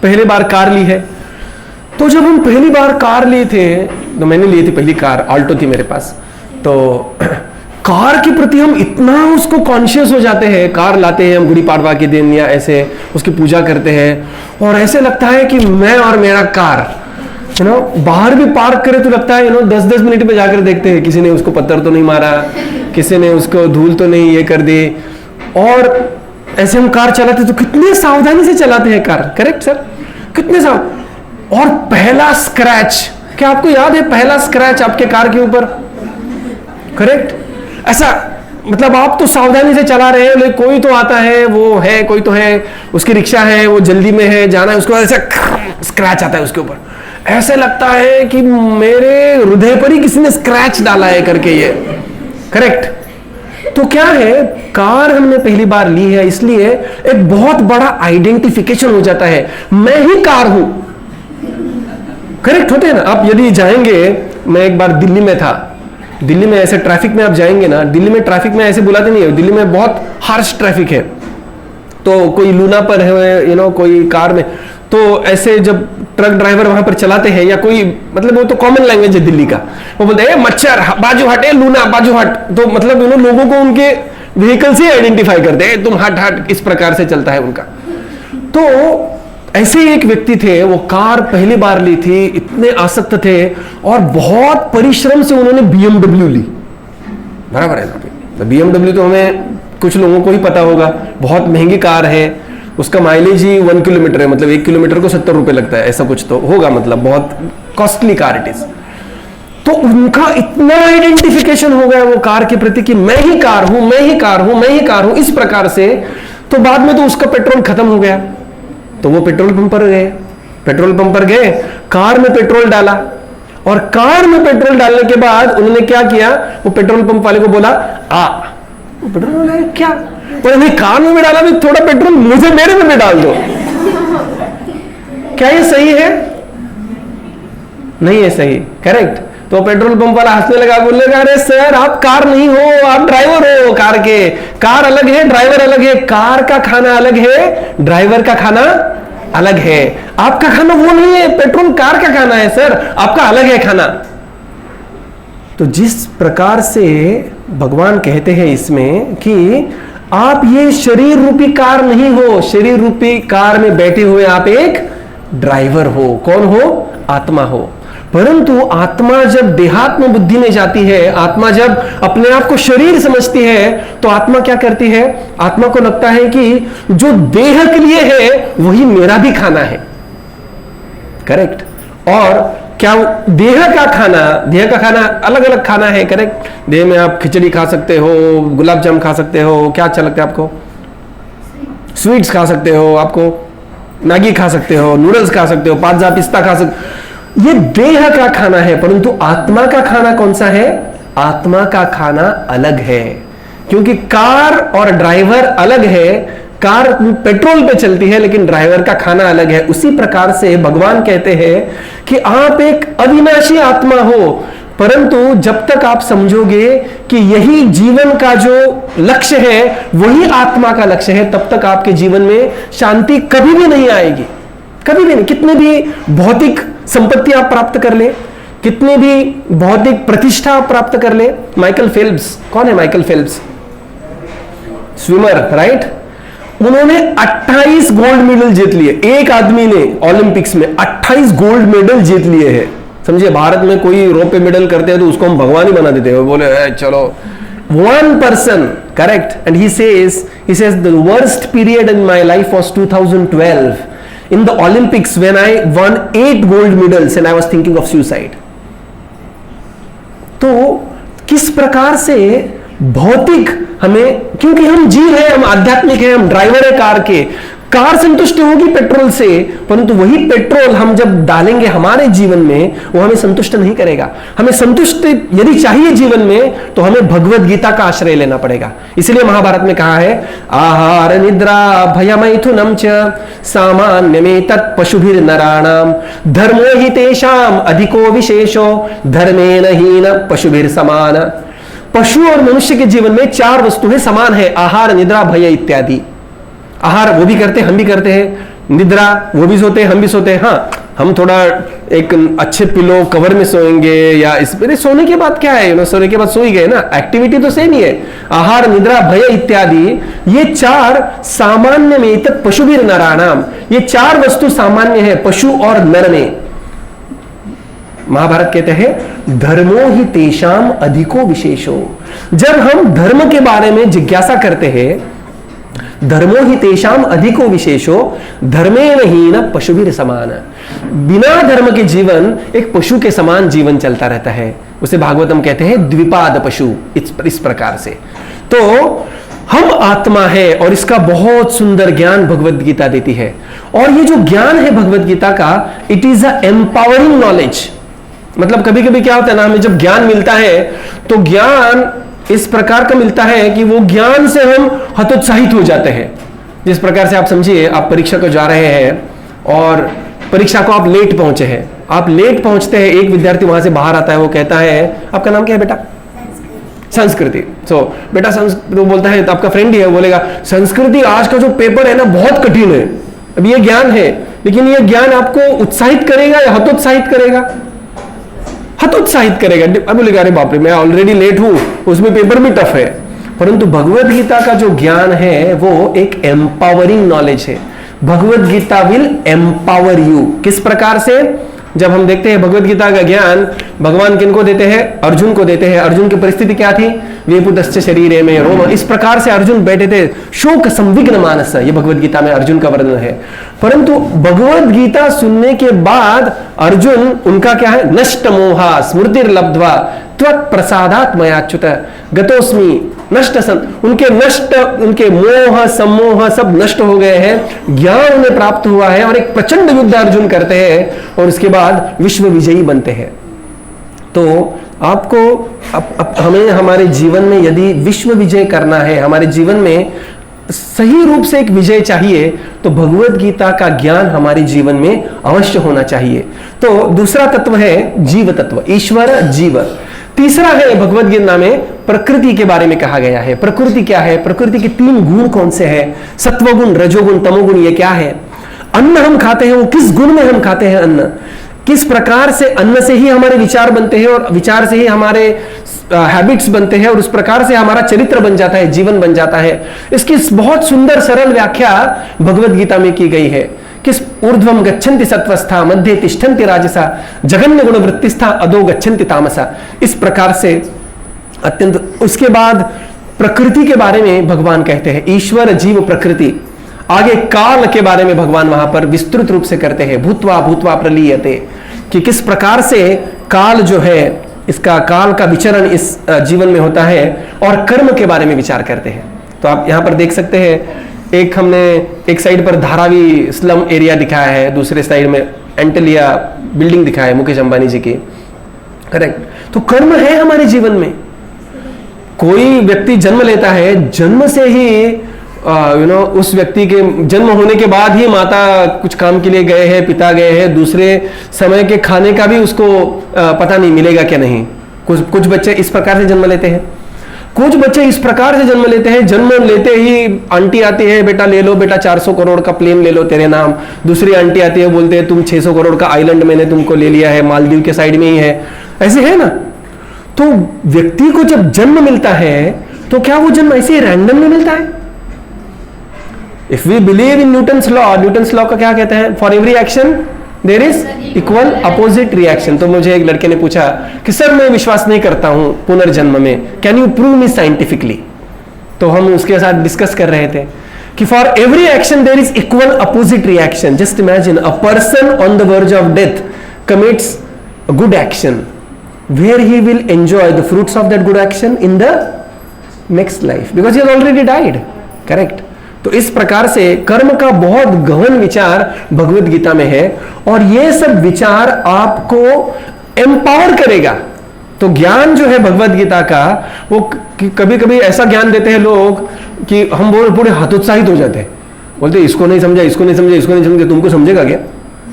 पहली बार कार ली है। तो जब हम पहली बार कार लिए थे, तो मैंने लिए थी पहली कार, ऑल्टो थी मेरे पास, तो कार के प्रति हम इतना उसको कॉन्शियस हो जाते हैं, कार लाते हैं हम गुड़ी पाड़वा के दिन या ऐसे उसकी पूजा करते हैं और ऐसे लगता है कि मैं और मेरा कार, यू नो, बाहर भी पार्क करे तो लगता है 10-10 मिनट में जाकर देखते हैं किसी ने उसको पत्थर तो नहीं मारा, किसी ने उसको धूल तो नहीं ये कर दी। और ऐसे हम कार चलाते तो कितने सावधानी से चलाते हैं कार, करेक्ट सर, कितने सावधान। और पहला स्क्रैच, क्या आपको याद है पहला स्क्रैच आपके कार के ऊपर, करेक्ट? ऐसा मतलब आप तो सावधानी से चला रहे हैं, लेकिन कोई तो आता है, वो है, कोई तो है, उसकी रिक्शा है, वो जल्दी में है, जाना है उसको, ऐसा स्क्रैच आता है उसके ऊपर, ऐसे लगता है कि मेरे हृदय पर ही किसी ने स्क्रैच डाला है करके, ये करेक्ट? तो क्या है, कार हमने पहली बार ली है, इसलिए एक बहुत बड़ा आइडेंटिफिकेशन हो जाता है, मैं ही कार हूं, करेक्ट होते हैं ना। आप यदि जाएंगे, मैं एक बार दिल्ली में था, दिल्ली में ऐसे ट्रैफिक में आप जाएंगे ना, दिल्ली में ट्रैफिक में ऐसे बुलाते नहीं है, दिल्ली में बहुत हार्श ट्रैफिक है, तो कोई लूना पर है, कोई कार में, तो ऐसे जब ट्रक ड्राइवर वहां पर चलाते हैं या कोई, मतलब वो तो कॉमन लैंग्वेज है दिल्ली का, वो बोलते हैं मच्छर बाजू हट, लूना बाजू हट, तो मतलब लोगों को उनके व्हीकल से आइडेंटिफाई करते हैं, तुम हट हट, इस प्रकार से चलता है उनका। तो ऐसे ही एक व्यक्ति थे, वो कार पहली बार ली थी, इतने आसक्त थे और बहुत परिश्रम से उन्होंने BMW ली, बराबर है ना। BMW तो हमें कुछ लोगों को ही पता होगा, बहुत महंगी कार है, उसका माइलेज ही 1 किलोमीटर है, मतलब 1 किलोमीटर को 70 रुपए लगता है, ऐसा कुछ तो होगा, मतलब बहुत कॉस्टली कार इट इज। तो उनका इतना आइडेंटिफिकेशन हो गया वो कार के प्रति कि मैं ही कार हूं, मैं ही कार हूं, मैं ही कार हूं, इस प्रकार से। तो बाद में तो उसका पेट्रोल खत्म हो गया, तो वो पेट्रोल पंप पर गए, पेट्रोल पंप पर गए, कार में पेट्रोल डाला, और कार में पेट्रोल डालने के बाद उन्होंने क्या किया, वो पेट्रोल पंप वाले को बोला, वो पेट्रोल वाला क्या, बोले कार में भी डाला, भी थोड़ा पेट्रोल मुझे मेरे में भी डाल दो। क्या ये सही है? नहीं है सही, करेक्ट? तो पेट्रोल पंप वाला हंसने लगा, बोलने लगा, अरे सर आप कार नहीं हो, आप ड्राइवर हो कार के, कार अलग है, ड्राइवर अलग है, कार का खाना अलग है, ड्राइवर का खाना अलग है, आपका खाना वो नहीं है, पेट्रोल कार का खाना है सर, आपका अलग है खाना। तो जिस प्रकार से भगवान कहते हैं इसमें कि आप ये शरीर रूपी कार नहीं हो, शरीर रूपी कार में बैठे हुए आप एक ड्राइवर हो। कौन हो? आत्मा हो। परंतु आत्मा जब देहात्म बुद्धि में जाती है, आत्मा जब अपने आप को शरीर समझती है, तो आत्मा क्या करती है, आत्मा को लगता है कि जो देह के लिए है वही मेरा भी खाना है, करेक्ट? और क्या देह का खाना अलग अलग खाना है, करेक्ट? देह में आप खिचड़ी खा सकते हो, गुलाब जामुन खा सकते हो, क्या अच्छा लगता है आपको? स्वीट्स खा सकते हो, आपको मैगी खा सकते हो, नूडल्स खा सकते हो, पास्ता पिस्ता खा सकते, ये देह का खाना है। परंतु आत्मा का खाना कौन सा है? आत्मा का खाना अलग है, क्योंकि कार और ड्राइवर अलग है, कार पेट्रोल पे चलती है लेकिन ड्राइवर का खाना अलग है। उसी प्रकार से भगवान कहते हैं कि आप एक अविनाशी आत्मा हो, परंतु जब तक आप समझोगे कि यही जीवन का जो लक्ष्य है वही आत्मा का लक्ष्य है, तब तक आपके जीवन में शांति कभी भी नहीं आएगी, कभी भी नहीं। कितने भी भौतिक संपत्ति आप प्राप्त कर ले, कितने भी भौतिक प्रतिष्ठा आप प्राप्त कर ले। माइकल फेल्प्स, कौन है माइकल फेल्प्स? Swimmer, right? उन्होंने 28 गोल्ड मेडल जीत लिए, एक आदमी ने ओलंपिक्स में 28 गोल्ड मेडल जीत लिए हैं। समझिए, भारत में कोई रौप्य मेडल करते हैं तो उसको हम भगवान ही बना देते हैं, बोले चलो। one person, correct? And he says the worst period in my life was 2012 in the Olympics when I won 8 gold medals and I was thinking of suicide. तो किस प्रकार से भौतिक हमें, क्योंकि हम जीव है, हम आध्यात्मिक है, हम ड्राइवर है कार के, कार संतुष्ट होगी पेट्रोल से, परंतु वही पेट्रोल हम जब डालेंगे हमारे जीवन में वो हमें संतुष्ट नहीं करेगा। हमें संतुष्ट यदि चाहिए जीवन में तो हमें भगवत गीता का आश्रय लेना पड़ेगा। इसलिए महाभारत में कहा है, आहार निद्रा भयमैथुनम च सामान्यमेतत् पशुभिर नराणाम धर्मो हि तेषाम अधिको विशेषो धर्मेण हीन पशुभिर समान। पशु और मनुष्य के जीवन में 4 वस्तुएं समान है, आहार निद्रा भय इत्यादि। आहार वो भी करते हैं, हम भी करते हैं, निद्रा वो भी सोते हैं, हम भी सोते हैं, हाँ, हम थोड़ा एक अच्छे पिलो कवर में सोएंगे या इस पर सोने के बाद क्या है, सोने के बाद सो ही गए ना, एक्टिविटी तो सेम ही है। आहार निद्रा भय इत्यादि ये 4 सामान्य में तक पशु भी नराणाम, ये 4 वस्तु सामान्य है पशु और नर में। महाभारत कहते हैं धर्मो ही तेषाम अधिको विशेषो। जब हम धर्म के बारे में जिज्ञासा करते हैं, धर्मो ही तेषाम अधिको विशेषो धर्मेण हीन पशुभिर समान, बिना धर्म के जीवन एक पशु के समान जीवन चलता रहता है। उसे भागवतम कहते हैं द्विपाद पशु, इस प्रकार से। तो हम आत्मा है और इसका बहुत सुंदर ज्ञान भगवत गीता देती है। और ये जो ज्ञान है भगवत गीता का, it is a empowering knowledge. मतलब कभी कभी क्या होता है ना, हमें जब ज्ञान मिलता है तो ज्ञान इस प्रकार का मिलता है कि वो ज्ञान से हम हतोत्साहित हो जाते हैं। जिस प्रकार से आप समझिए, आप परीक्षा को जा रहे हैं और परीक्षा को आप लेट पहुंचे हैं, आप लेट पहुंचते हैं, एक विद्यार्थी वहां से बाहर आता है, वो कहता है आपका नाम क्या है बेटा? संस्कृति। बेटा संस्कृति, वो बोलता है, तो आपका फ्रेंड ही है, बोलेगा संस्कृति आज का जो पेपर है ना बहुत कठिन है। अब ये ज्ञान है, लेकिन ये ज्ञान आपको उत्साहित करेगा या हतोत्साहित करेगा? हतोत्साहित करेगा। अब बोलेगा अरे बाप रे, मैं ऑलरेडी लेट हूं, उसमें पेपर भी टफ है। परंतु भगवत गीता का जो ज्ञान है वो एक एम्पावरिंग नॉलेज है। Bhagavad Gita will empower you. किस प्रकार से? जब हम देखते हैं भगवत गीता का ज्ञान भगवान किनको देते हैं? अर्जुन को देते हैं। अर्जुन की परिस्थिति क्या थी? वेपुतश्च शरीरे में रोम। इस प्रकार से अर्जुन बैठे थे, शोक संविघ्न मानस, ये भगवत गीता में अर्जुन का वर्णन है। परंतु भगवत गीता सुनने के बाद अर्जुन, उनका क्या है? नष्ट मोहा स्मृतिर्लब्ध्वा त्वत् प्रसादात् मयाच्युत गतोस्मि नष्ट उनके मोह सम्मोह सब नष्ट हो गए हैं, ज्ञान उन्हें प्राप्त हुआ है और एक प्रचंड युद्ध अर्जुन करते हैं और उसके बाद विश्व विजयी बनते हैं। तो आपको हमें हमारे जीवन में यदि विश्व विजय करना है, हमारे जीवन में सही रूप से एक विजय चाहिए, तो भगवत गीता का ज्ञान हमारे जीवन में अवश्य होना चाहिए। तो दूसरा तत्व है जीव तत्व, ईश्वर जीव। तीसरा है भगवत गीता में प्रकृति के बारे में कहा गया है। प्रकृति क्या है? प्रकृति के 3 गुण कौन से हैं? सत्वगुण, रजोगुण, तमोगुण, ये क्या है? अन्न हम खाते हैं, वो किस गुण में हम खाते हैं अन्न? किस प्रकार से अन्न से ही हमारे विचार बनते हैं और विचार से ही हमारे हैबिट्स बनते हैं और उस प्रकार से हमारा चरित्र बन जाता है, जीवन बन जाता है। इसकी बहुत सुंदर सरल व्याख्या भगवत गीता में की गई है। किस ऊर्ध्वम गच्छन्ति सत्वस्था, मध्ये तिष्ठन्ति राजसा, जघन्य गुण वृत्तिस्था, अधो गच्छन्ति तामसा। इस प्रकार से अत्यंत। उसके बाद प्रकृति के बारे में भगवान कहते हैं, ईश्वर जीव प्रकृति। आगे काल के बारे में भगवान वहां पर विस्तृत रूप से करते हैं, भूत्वा भूत्वा प्रलीयते, कि किस प्रकार से काल जो है, इसका काल का विचरण इस जीवन में होता है। और कर्म के बारे में विचार करते हैं। तो आप यहां पर देख सकते हैं, हमने एक साइड पर धारावी स्लम एरिया दिखाया है, दूसरे साइड में एंटेलिया बिल्डिंग दिखाया है मुकेश अंबानी जी की। करेक्ट। तो कर्म है हमारे जीवन में। कोई व्यक्ति जन्म लेता है, जन्म से ही उस व्यक्ति के जन्म होने के बाद ही माता कुछ काम के लिए गए हैं, पिता गए हैं, दूसरे समय के खाने का भी उसको पता नहीं मिलेगा क्या नहीं। कुछ बच्चे इस प्रकार से जन्म लेते हैं, कुछ बच्चे इस प्रकार से जन्म लेते हैं, जन्म लेते ही आंटी आती है, बेटा ले लो बेटा 400 करोड़ का प्लेन ले लो तेरे नाम। दूसरी आंटी आती है, बोलते हैं तुम 600 करोड़ का आइलैंड मैंने तुमको ले लिया है, मालदीव के साइड में ही है। ऐसे है ना। तो व्यक्ति को जब जन्म मिलता है तो क्या वो जन्म ऐसे ही रैंडमली मिलता है? If we believe in Newton's law का क्या कहते हैं? For every action there is equal opposite reaction. तो मुझे एक लड़के ने पूछा कि सर मैं विश्वास नहीं करता हूं पुनर्जन्म में, can you prove me scientifically? तो हम उसके साथ डिस्कस कर रहे थे कि for every action there is equal opposite reaction. Just imagine a person on the verge of death commits a good action, where he will enjoy the fruits of that good action in the next life because he has already died. Correct? तो इस प्रकार से कर्म का बहुत गहन विचार भगवत गीता में है और ये सब विचार आपको एम्पावर करेगा। तो ज्ञान जो है भगवत गीता का, वो कभी कभी ऐसा ज्ञान देते हैं लोग कि हम पूरे हतोत्साहित हो जाते हैं, बोलते इसको नहीं समझा, इसको नहीं समझा, इसको नहीं समझा, तुमको समझेगा क्या?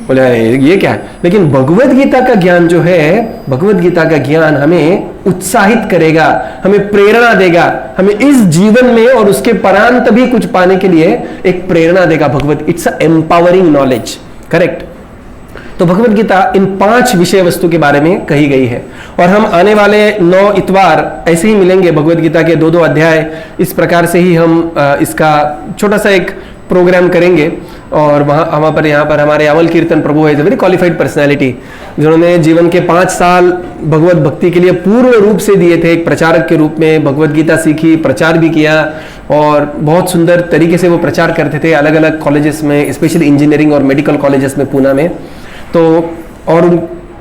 बोले ये क्या है? लेकिन भगवत गीता का ज्ञान जो है, भगवत गीता का ज्ञान हमें उत्साहित करेगा, हमें प्रेरणा देगा, हमें इस जीवन में और उसके परांत भी कुछ पाने के लिए एक प्रेरणा देगा। Bhagavad it's a empowering knowledge. Correct. तो भगवद गीता इन 5 विषय वस्तु के बारे में कही गई है। और हम आने वाले 9 इतवार ऐसे ही मिलेंगे, भगवद गीता के 2-2 अध्याय इस प्रकार से ही हम इसका छोटा सा एक प्रोग्राम करेंगे। और वहाँ पर यहाँ पर हमारे अमल कीर्तन प्रभु है, वेरी क्वालिफाइड पर्सनैलिटी, जिन्होंने जीवन के 5 साल भगवत भक्ति के लिए पूर्ण रूप से दिए थे। एक प्रचारक के रूप में भगवद गीता सीखी, प्रचार भी किया, और बहुत सुंदर तरीके से वो प्रचार करते थे अलग अलग कॉलेजेस में, स्पेशली इंजीनियरिंग और मेडिकल कॉलेजेस में पूना में। तो और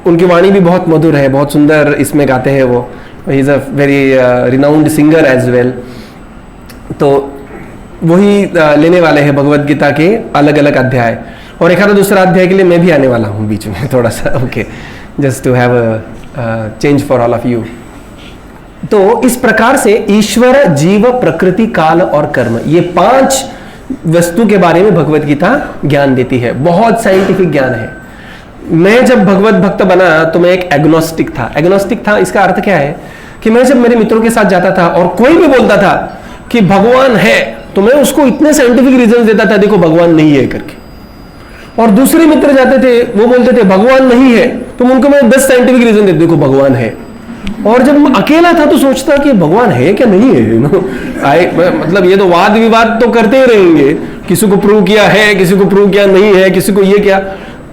उनकी वाणी भी बहुत मधुर है, बहुत सुंदर इसमें गाते हैं वो। He is a very renowned singer as well. तो वही लेने वाले हैं भगवद गीता के अलग अलग अध्याय, और एक आधा दूसरा अध्याय के लिए मैं भी आने वाला हूँ बीच में थोड़ा सा, okay, just to have a change for all of you. तो इस प्रकार से ईश्वर, जीव, प्रकृति, काल और कर्म, ये 5 वस्तु के बारे में भगवद गीता ज्ञान देती है। बहुत साइंटिफिक ज्ञान है। मैं जब भगवत भक्त बना तो मैं एक एग्नोस्टिक था। एग्नोस्टिक था इसका अर्थ क्या है कि मैं जब मेरे मित्रों के साथ जाता था और कोई भी बोलता था कि भगवान है, तो मैं उसको इतने साइंटिफिक रीजन देता था, देखो भगवान नहीं है करके। और दूसरे मित्र जाते थे, वो बोलते थे भगवान नहीं है, तो उनको मैं 10 साइंटिफिक रीजन देता, देखो भगवान है। और जब मैं अकेला था तो सोचता कि भगवान है क्या नहीं है, मतलब ये तो वाद विवाद तो करते ही रहेंगे, किसी को प्रूव किया है, किसी को प्रूव किया नहीं है, किसी को ये क्या।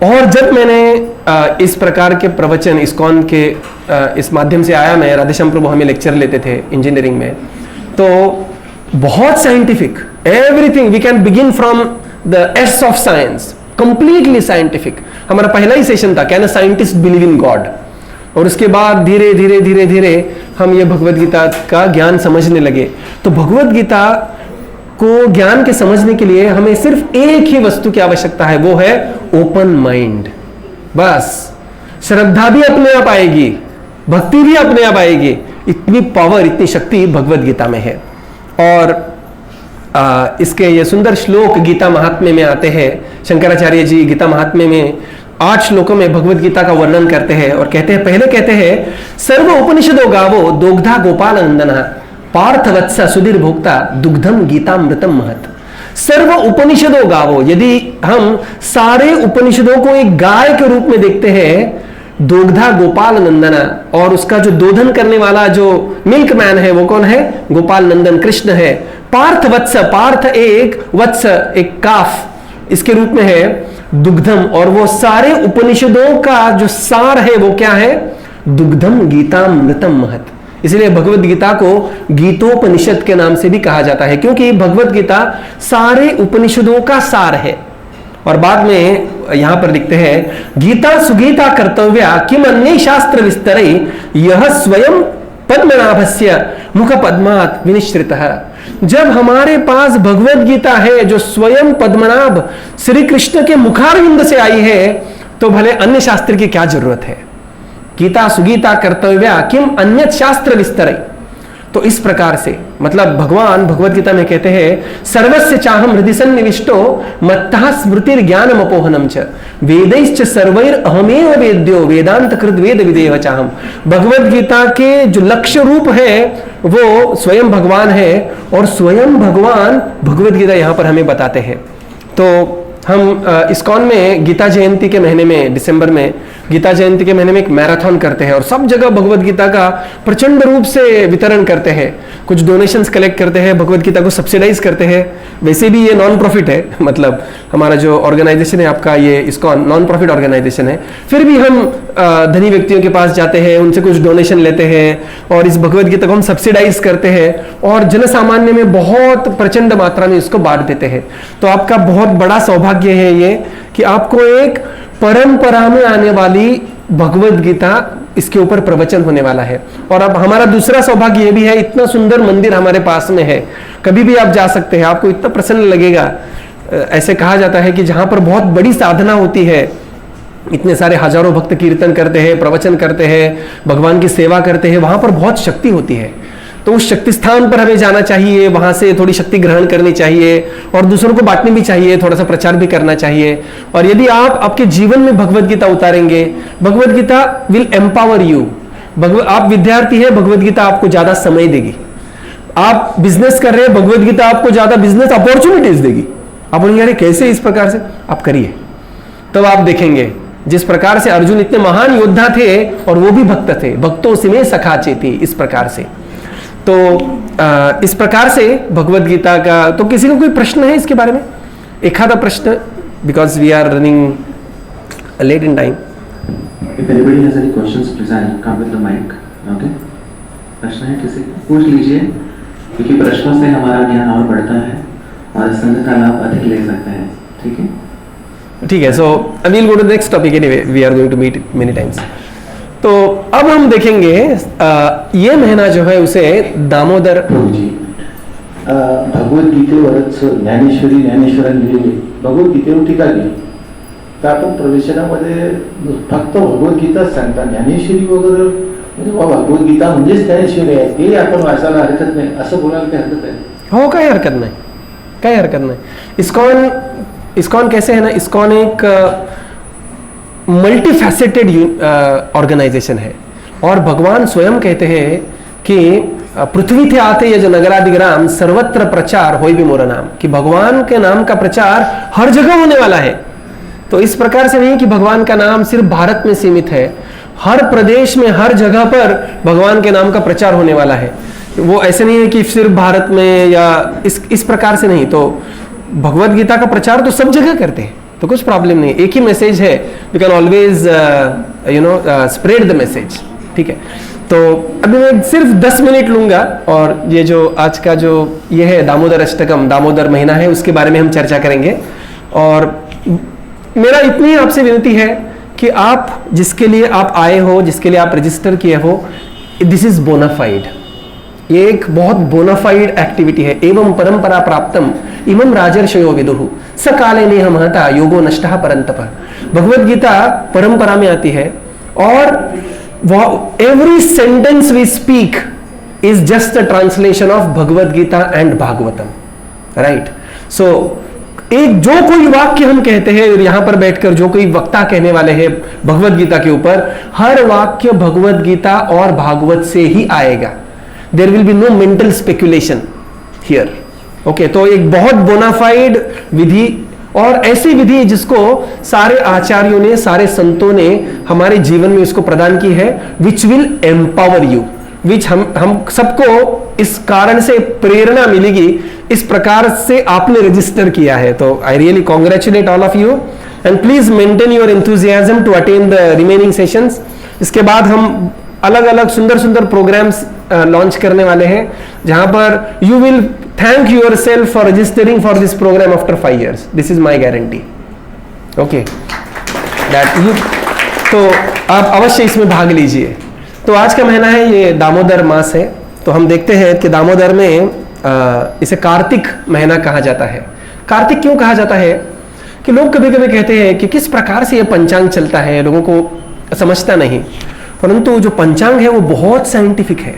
और जब मैंने इस प्रकार के प्रवचन इस्कॉन के इस माध्यम से आया, मैं राधेश्याम प्रभु हमें लेक्चर लेते थे इंजीनियरिंग में, तो बहुत scientific, everything we can begin from the ace of science, completely scientific. हमारा पहला ही सेशन था, can a scientist believe in God, और उसके बाद धीरे धीरे धीरे धीरे हम ये भगवद गीता का ज्ञान समझने लगे। तो भगवद गीता को ज्ञान के समझने के लिए हमें सिर्फ एक ही वस्तु की आवश्यकता है, वो है ओपन माइंड। बस श्रद्धा भी अपने आप आएगी, भक्ति भी अपने आप आएगी। इतनी पावर, इतनी शक्ति भगवद गीता में है। और इसके ये सुंदर श्लोक गीता महात्म्य में आते हैं। शंकराचार्य जी गीता महात्म्य में 8 श्लोकों में भगवद गीता का वर्णन करते हैं और कहते हैं, पहले कहते हैं, सर्व उपनिषदो गावो दोग्धा गोपाल नंदना पार्थ वत्स सुधीर भोक्ता दुग्धम गीतामृतम महत। सर्व उपनिषदों गावो, यदि हम सारे उपनिषदों को एक गाय के रूप में देखते हैं, दोग्धा गोपाल नंदना, और उसका जो दोधन करने वाला जो मिल्क मैन है वो कौन है? गोपाल नंदन कृष्ण है। पार्थ वत्स, पार्थ एक, वत्स एक काफ इसके रूप में है, दुग्धम, और वो सारे उपनिषदों का जो सार है वो क्या है? दुग्धम गीतामृतम महत। इसलिए भगवत गीता को गीतोपनिषद के नाम से भी कहा जाता है, क्योंकि भगवत गीता सारे उपनिषदों का सार है। और बाद में यहां पर लिखते हैं, गीता सुगीता कर्तव्या किम अन्य शास्त्र विस्तरे यह स्वयं पद्मनाभस्य मुख पद्मात विनिश्रितः। जब हमारे पास भगवत गीता है जो स्वयं पद्मनाभ श्री कृष्ण के मुखारविंद से आई है, तो भले अन्य शास्त्र की क्या जरूरत है? गीता सुगीता कर्तव्या किम अन्य शास्त्र विस्तरे। तो इस प्रकार से मतलब भगवान भगवत गीता में कहते हैं, सर्वस्य चाहम हृदि सन्निविष्टो मत्तः स्मृतिर ज्ञानम अपोहनम च वेदैश्च सर्वैर अहमेव वेद्यो वेदांत कृत वेद विदेव चाहम। भगवत गीता के जो लक्ष्य रूप है वो स्वयं भगवान है, और स्वयं भगवान भगवत गीता यहां पर हमें बताते हैं। तो हम इस्कॉन में गीता जयंती के महीने में, दिसंबर में गीता जयंती के महीने में एक मैराथन करते हैं, और सब जगह भगवत गीता का प्रचंड रूप से वितरण करते हैं। कुछ डोनेशंस कलेक्ट करते हैं, भगवत गीता को सब्सिडाइज करते हैं। वैसे भी ये नॉन प्रॉफिट है, मतलब हमारा जो ऑर्गेनाइजेशन है आपका, ये इस्कॉन नॉन प्रॉफिट ऑर्गेनाइजेशन है। फिर भी हम धनी व्यक्तियों के पास जाते हैं, उनसे कुछ डोनेशन लेते हैं, और इस भगवत गीता को हम सब्सिडाइज करते हैं, और जन सामान्य में बहुत प्रचंड मात्रा में इसको बांट देते हैं। तो आपका बहुत बड़ा सौभाग्य है ये कि आपको एक परंपरा में आने वाली भगवत गीता, इसके ऊपर प्रवचन होने वाला है। और अब हमारा दूसरा सौभाग्य ये भी है, इतना सुंदर मंदिर हमारे पास में है, कभी भी आप जा सकते हैं, आपको इतना प्रसन्न लगेगा। ऐसे कहा जाता है कि जहां पर बहुत बड़ी साधना होती है, इतने सारे हजारों भक्त कीर्तन करते हैं, प्रवचन करते हैं, भगवान की सेवा करते हैं, वहां पर बहुत शक्ति होती है। तो उस शक्ति स्थान पर हमें जाना चाहिए, वहां से थोड़ी शक्ति ग्रहण करनी चाहिए, और दूसरों को बांटनी भी चाहिए, थोड़ा सा प्रचार भी करना चाहिए। और यदि आप आपके जीवन में भगवत गीता उतारेंगे, Bhagavad Gita will empower you. आप विद्यार्थी है, भगवत गीता आपको ज्यादा समय देगी। आप बिजनेस कर रहे हैं, भगवत गीता आपको ज्यादा बिजनेस अपॉर्चुनिटीज देगी। आप बोलेंगे अरे कैसे, इस प्रकार से आप करिए, तब आप देखेंगे जिस प्रकार से अर्जुन इतने महान योद्धा थे और वो भी भक्त थे, भक्तों से में सखा चेती, इस प्रकार से। तो इस प्रकार से भगवत गीता का, तो किसी को कोई प्रश्न है इसके बारे में? एक आधा प्रश्न, because we are running late in time.
If anybody has any questions, please come with the mic. Okay? प्रश्न है किसी को? पूछ लीजिए, क्योंकि प्रश्नों से हमारा ज्ञान और बढ़ता है और संघ का लाभ अधिक ले सकते हैं। ठीक है?
ठीक है, so we will go to next topic anyway, we are going to meet many times. तो अब हम देखेंगे ये महीना जो है उसे दामोदर
जी भगवद्गीतेवरच ज्ञानेश्वरांनी भगवद्गीतेवर टीका केली, तर आपण प्रवेशनामध्ये फक्त भगवद्गीताच सांगता, ज्ञानेश्वरी वगैरे म्हणजे भगवद्गीता म्हणजेच ज्ञानेश्वरी आहे, ते आपण वाचायला हरकत नाही असं बोलायला काही हरकत आहे?
हो, काही हरकत नाही, काही हरकत नाही। इस्कॉन कैसे है ना, इस्कॉन एक मल्टीफैसेटेड ऑर्गेनाइजेशन है और भगवान स्वयं कहते हैं कि पृथ्वी थे आते ये जो नगरादिग्राम सर्वत्र प्रचार होई भी मोरा नाम, कि भगवान के नाम का प्रचार हर जगह होने वाला है। तो इस प्रकार से नहीं कि भगवान का नाम सिर्फ भारत में सीमित है, हर प्रदेश में हर जगह पर भगवान के नाम का प्रचार होने वाला है। वो ऐसे नहीं है कि सिर्फ भारत में या इस प्रकार से नहीं, तो भगवत गीता का प्रचार तो सब जगह करते हैं, तो कुछ प्रॉब्लम नहीं, एक ही मैसेज है, we can always spread the message. ठीक है, तो अभी मैं सिर्फ 10 मिनट लूंगा और ये जो आज का जो ये है दामोदर अष्टकम, दामोदर महीना है, उसके बारे में हम चर्चा करेंगे। और मेरा इतनी आपसे विनती है कि आप जिसके लिए आप आए हो, जिसके लिए आप रजिस्टर किए हो, दिस इज बोनाफाइड, ये एक बहुत बोनाफाइड एक्टिविटी है। एवं परंपरा प्राप्तम इमं राजर्षयो विदुः स काले नेह महता योगो नष्टः परंतप। भगवत गीता परंपरा में आती है और every sentence we speak is just a translation of Bhagavad Gita and Bhagavatam, right? So एक जो कोई वाक्य हम कहते हैं यहां पर बैठकर, जो कोई वक्ता कहने वाले हैं भगवत गीता के ऊपर, हर वाक्य भगवत गीता और भागवत से ही आएगा। There will be no mental speculation here. Okay, तो एक बहुत बोनाफाइड विधि और ऐसी विधि जिसको सारे आचार्यों ने, सारे संतों ने हमारे जीवन में इसको प्रदान की है, विच विल एम्पावर यू, विच हम सबको इस कारण से प्रेरणा मिलेगी, इस प्रकार से आपने रजिस्टर किया है। तो I really congratulate all of you and please maintain your enthusiasm to attend the remaining sessions. इसके बाद हम अलग अलग सुंदर सुंदर प्रोग्राम्स लॉन्च करने वाले हैं, जहां पर you will thank yourself for registering for this program after 5 years। This is my guarantee. Okay, that you, तो आप अवश्य इसमें भाग लीजिए। तो आज का महीना है, ये दामोदर मास है। तो हम देखते हैं कि दामोदर में इसे कार्तिक महीना कहा जाता है। कार्तिक क्यों कहा जाता है? कि लोग कभी कभी कहते हैं कि किस प्रकार से ये पंचांग चलता है, लोगों को समझता नहीं, परंतु जो पंचांग है वो बहुत साइंटिफिक है।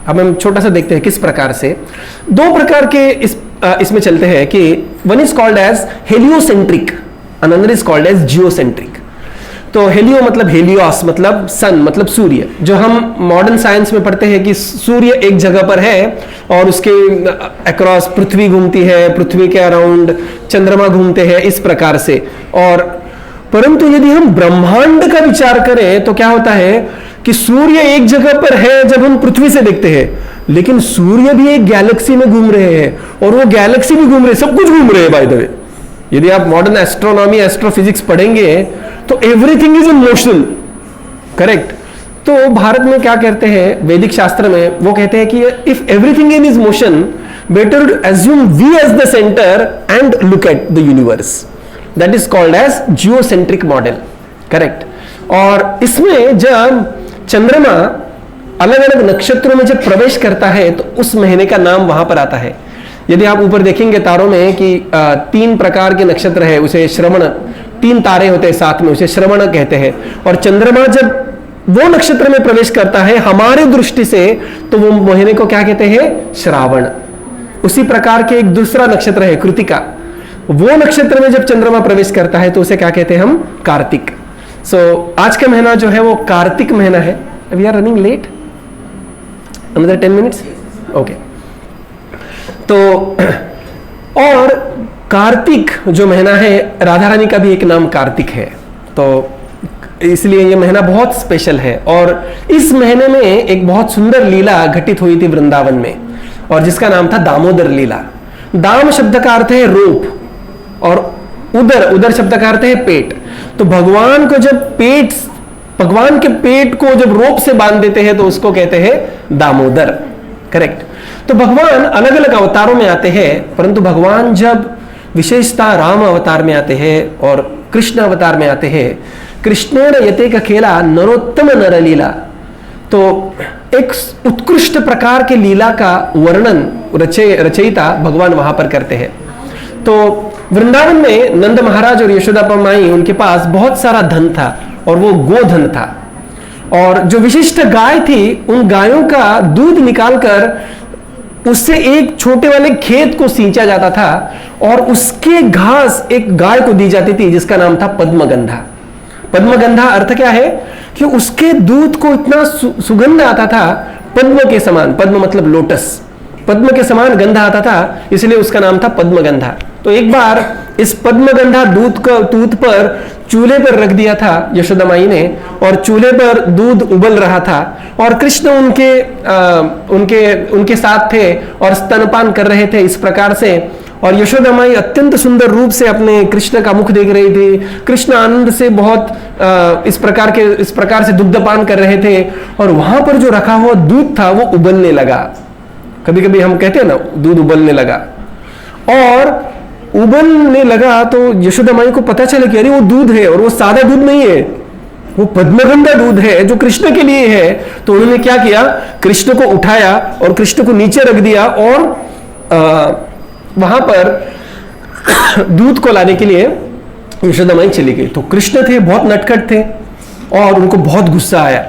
अब हम छोटा सा देखते हैं किस प्रकार से। 2 प्रकार के इसमें चलते हैं कि one is called as heliocentric, another is called as geocentric. तो हेलियो मतलब हेलियोस मतलब सन मतलब सूर्य, जो हम मॉडर्न साइंस में पढ़ते हैं कि सूर्य एक जगह पर है और उसके अक्रॉस पृथ्वी घूमती है, पृथ्वी के अराउंड चंद्रमा घूमते हैं, इस प्रकार से। और परंतु यदि हम ब्रह्मांड का विचार करें तो क्या होता है कि सूर्य एक जगह पर है जब हम पृथ्वी से देखते हैं, लेकिन सूर्य भी एक गैलेक्सी में घूम रहे हैं और वो गैलेक्सी भी घूम रहे हैं, सब कुछ घूम रहे हैं बाय द वे। यदि आप मॉडर्न एस्ट्रोनॉमी, एस्ट्रोफिजिक्स पढ़ेंगे तो everything is in motion, correct? तो भारत में क्या कहते हैं, वैदिक शास्त्र में वो कहते हैं कि if everything in is motion, better assume we as the centre and look at the universe. That is called as geocentric model, correct? और इसमें जब चंद्रमा अलग अलग नक्षत्रों में जब प्रवेश करता है तो उस महीने का नाम वहां पर आता है। यदि आप ऊपर देखेंगे तारों में कि 3 प्रकार के नक्षत्र है, उसे श्रवण, 3 तारे होते हैं साथ में, उसे श्रवण कहते हैं। और चंद्रमा जब वो नक्षत्र में प्रवेश करता है हमारे दृष्टि से, तो वो महीने को क्या कहते हैं? श्रावण। उसी प्रकार के एक दूसरा नक्षत्र है कृतिका, वो नक्षत्र में जब चंद्रमा प्रवेश करता है तो उसे क्या कहते हैं हम? कार्तिक। सो आज का महीना जो है वो कार्तिक महीना है। We are running late, another 10 minutes। Okay, तो और कार्तिक जो महीना है, राधा रानी का भी एक नाम कार्तिक है। तो इसलिए ये महीना बहुत स्पेशल है। और इस महीने में एक बहुत सुंदर लीला घटित हुई थी वृंदावन में, और जिसका नाम था दामोदर लीला। दाम शब्द का अर्थ है रोप, और उदर शब्द का अर्थ है पेट। तो भगवान के पेट को जब रोप से बांध देते हैं तो उसको कहते हैं दामोदर। करेक्ट। तो भगवान अलग अलग अवतारों में आते हैं, परंतु भगवान जब विशेषता राम अवतार में आते हैं और कृष्ण अवतार में आते हैं, कृष्णेण यते का खेला नरोत्तम नर लीला, तो एक उत्कृष्ट प्रकार के लीला का वर्णन रचयिता भगवान वहां पर करते हैं। तो वृंदावन में नंद महाराज और यशोदा माई, उनके पास बहुत सारा धन था, और वो गोधन था। और जो विशिष्ट गाय थी, उन गायों का दूध निकालकर उससे एक छोटे वाले खेत को सींचा जाता था, और उसके घास एक गाय को दी जाती थी जिसका नाम था पद्मगंधा। पद्मगंधा अर्थ क्या है कि उसके दूध को इतना सुगंध आता था, पद्म के समान, पद्म मतलब लोटस, पद्म के समान गंधा आता था, इसलिए उसका नाम था पद्मगंधा। तो एक बार इस पद्मगंधा दूध पर चूल्हे पर रख दिया था यशोदा माई ने, और चूल्हे पर दूध उबल रहा था, और कृष्ण उनके साथ थे और स्तनपान कर रहे थे इस प्रकार से। और यशोदा माई अत्यंत सुंदर रूप से अपने कृष्ण का मुख देख रही थी। कृष्ण आनंद से बहुत इस प्रकार से दुग्धपान कर रहे थे, और वहां पर जो रखा हुआ दूध था वो उबलने लगा। कभी कभी हम कहते हैं ना, दूध उबलने लगा, और उबलने लगा तो यशोदा माई को पता चला कि अरे वो दूध है, और वो सादा दूध नहीं है, वो पद्मगंधा दूध है जो कृष्ण के लिए है। तो उन्होंने क्या किया, कृष्ण को उठाया और कृष्ण को नीचे रख दिया, और वहां पर दूध को लाने के लिए यशोदा माई चली गई। तो कृष्ण थे, बहुत नटखट थे, और उनको बहुत गुस्सा आया,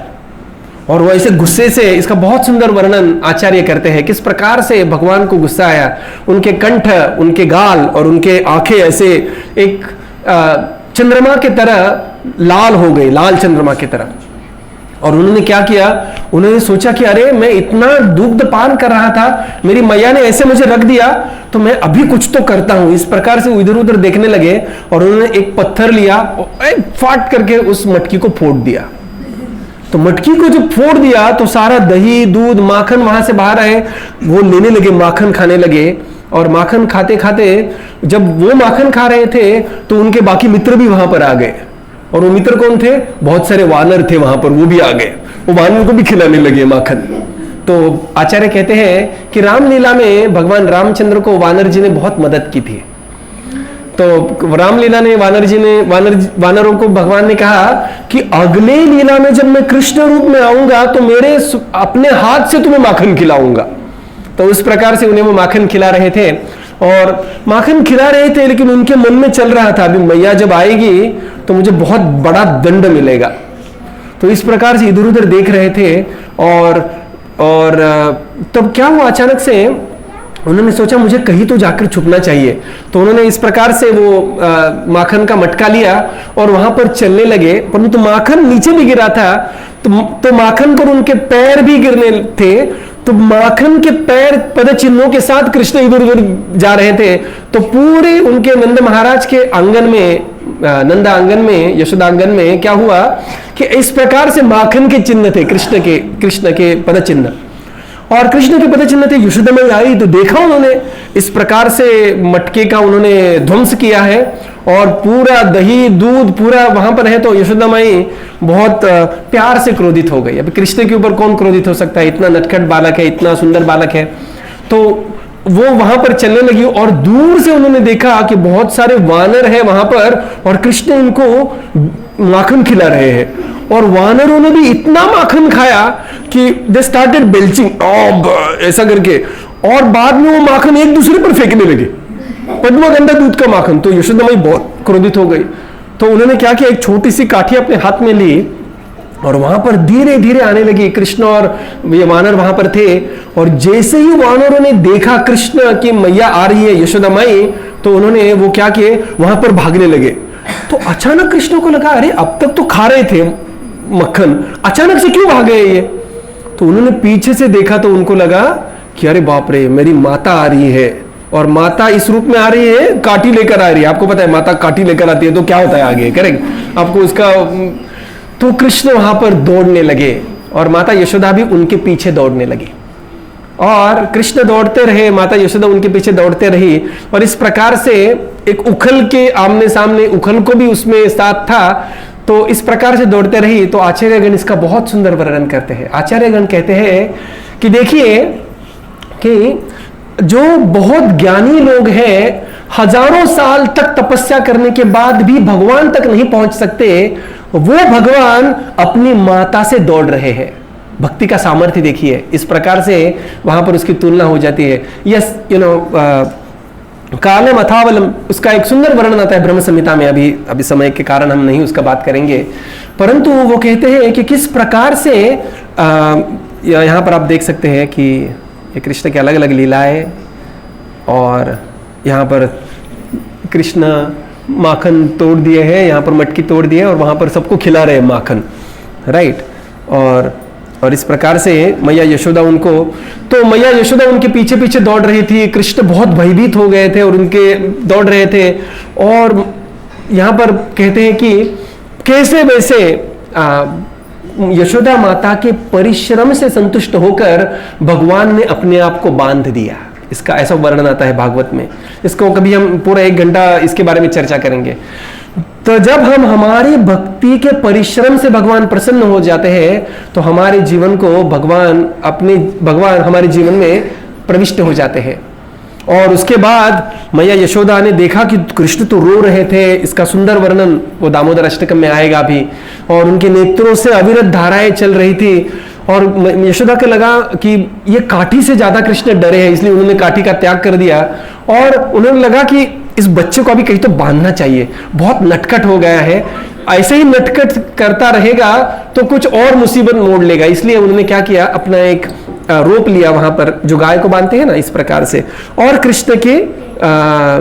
और वो ऐसे गुस्से से, इसका बहुत सुंदर वर्णन आचार्य करते हैं किस प्रकार से भगवान को गुस्सा आया। उनके कंठ, उनके गाल और उनके आंखें ऐसे एक चंद्रमा के तरह लाल हो गई, लाल चंद्रमा की तरह। और उन्होंने क्या किया, उन्होंने सोचा कि अरे मैं इतना दुग्ध पान कर रहा था, मेरी मैया ने ऐसे मुझे रख दिया, तो मैं अभी कुछ तो करता हूं। इस प्रकार से इधर उधर देखने लगे, और उन्होंने एक पत्थर लिया और फाट करके उस मटकी को फोड़ दिया। तो मटकी को जब फोड़ दिया तो सारा दही, दूध, माखन वहां से बाहर आए, वो लेने लगे, माखन खाने लगे। और माखन खाते खाते जब वो माखन खा रहे थे तो उनके बाकी मित्र भी वहां पर आ गए। और वो मित्र कौन थे, बहुत सारे वानर थे वहां पर, वो भी आ गए, वो वानर को भी खिलाने लगे माखन। तो आचार्य कहते हैं कि रामलीला में भगवान रामचंद्र को वानर जी ने बहुत मदद की थी। तो रामलीला ने वानरों को भगवान ने कहा कि अगले लीला में जब मैं कृष्ण रूप में आऊंगा तो मेरे अपने हाथ से तुम्हें माखन खिलाऊंगा। तो उस प्रकार से उन्हें वो माखन खिला रहे थे, और माखन खिला रहे थे, लेकिन उनके मन में चल रहा था अभी मैया जब आएगी तो मुझे बहुत बड़ा दंड मिलेगा। तो इस प्रकार से इधर उधर देख रहे थे, और तब क्या हुआ, अचानक से उन्होंने सोचा मुझे कहीं तो जाकर छुपना चाहिए। तो उन्होंने इस प्रकार से वो माखन का मटका लिया और वहां पर चलने लगे, परंतु माखन नीचे भी गिरा था, तो माखन पर उनके पैर भी गिरने थे। तो माखन के पैर पद चिन्हों के साथ कृष्ण इधर उधर जा रहे थे। तो पूरे उनके नंद महाराज के आंगन में, नंदा आंगन में, यशोदा आंगन में क्या हुआ कि इस प्रकार से माखन के चिन्ह थे, कृष्ण के पद चिन्ह। और कृष्ण के पद चिन्ह थे। यशोदा माई आई तो देखा उन्होंने इस प्रकार से मटके का उन्होंने ध्वंस किया है, और पूरा दही दूध पूरा वहां पर है। तो यशोदा माई बहुत प्यार से क्रोधित हो गई। अब कृष्ण के ऊपर कौन क्रोधित हो सकता है, इतना नटखट बालक है, इतना सुंदर बालक है। तो वो वहां पर चलने लगी, और दूर से उन्होंने देखा कि बहुत सारे वानर है वहां पर, और कृष्ण उनको माखन खिला रहे हैं। और वानरों ने भी इतना माखन खाया कि दे स्टार्टेड बेल्चिंग ऐसा करके, और बाद में वो माखन एक दूसरे पर फेंकने लगे, पद्मगंधा दूध का माखन। तो यशोदा माई बहुत क्रोधित हो गई। तो उन्होंने क्या किया, एक छोटी सी काठी अपने हाथ में ली, और वहां पर धीरे धीरे आने लगी। कृष्ण और ये वानर वहां पर थे, और जैसे ही वानरों ने देखा कृष्ण की मैया आ रही है यशोदा माई, तो उन्होंने वो क्या किए, वहां पर भागने लगे। तो अचानक कृष्ण को लगा अरे अब तक तो खा रहे थे मक्खन, अचानक से क्यों भाग गए ये। तो उन्होंने पीछे से देखा तो उनको लगा कि अरे बाप रे, मेरी माता आ रही है, और माता इस रूप में आ रही है, काठी लेकर आ रही है। आपको पता है माता काठी लेकर आती है तो क्या होता है आगे, करेक्ट। आपको इसका तो कृष्ण वहां पर दौड़ने लगे और माता यशोदा भी उनके पीछे दौड़ने लगी, और कृष्ण दौड़ते रहे, माता यशोदा उनके पीछे दौड़ते रही, और इस प्रकार से एक उखल के आमने सामने, उखल को भी उसमें साथ था, तो इस प्रकार से दौड़ते रही। तो आचार्यगण इसका बहुत सुंदर वर्णन करते हैं। आचार्यगण कहते हैं कि देखिए कि जो बहुत ज्ञानी लोग हैं, हजारों साल तक तपस्या करने के बाद भी भगवान तक नहीं पहुंच सकते, वो भगवान अपनी माता से दौड़ रहे हैं। भक्ति का सामर्थ्य देखिए, इस प्रकार से वहां पर उसकी तुलना हो जाती है। यस, कालम अथावलम, उसका एक सुंदर वर्णन आता है ब्रह्म संहिता में। अभी समय के कारण हम नहीं उसका बात करेंगे, परंतु वो कहते हैं कि किस प्रकार से यहाँ पर आप देख सकते हैं कि ये कृष्ण की अलग अलग लीलाएं, और यहाँ पर कृष्ण माखन तोड़ दिए हैं, यहाँ पर मटकी तोड़ दिए और वहां पर सबको खिला रहे हैं माखन, राइट। और इस प्रकार से मैया यशोदा मैया यशोदा उनके पीछे पीछे दौड़ रही थी। कृष्ण बहुत भयभीत हो गए थे और उनके दौड़ रहे थे, और यहाँ पर कहते हैं कि कैसे वैसे यशोदा माता के परिश्रम से संतुष्ट होकर भगवान ने अपने आप को बांध दिया। इसका ऐसा वर्णन आता है भागवत में। इसको कभी हम पूरा 1 घंटा इसके बारे में चर्चा करेंगे। तो जब हम हमारी भक्ति के परिश्रम से भगवान प्रसन्न हो जाते हैं, तो हमारे जीवन को भगवान हमारे जीवन में प्रविष्ट हो जाते हैं। और उसके बाद मैया यशोदा ने देखा कि कृष्ण तो रो रहे थे। इसका सुंदर वर्णन वो दामोदर अष्टकम में आएगा भी। और उनके नेत्रों से अविरत धाराएं चल रही थी, और यशोदा को लगा कि ये काठी से ज्यादा कृष्ण डरे हैं, इसलिए उन्होंने काठी का त्याग कर दिया। और उन्हें लगा कि इस बच्चे को अभी कहीं तो बांधना चाहिए, बहुत नटखट हो गया है, ऐसे ही नटखट करता रहेगा तो कुछ और मुसीबत मोड़ लेगा। इसलिए उन्होंने क्या किया, अपना एक रोप लिया वहां पर, जो गाय को बांधते हैं ना, इस प्रकार से, और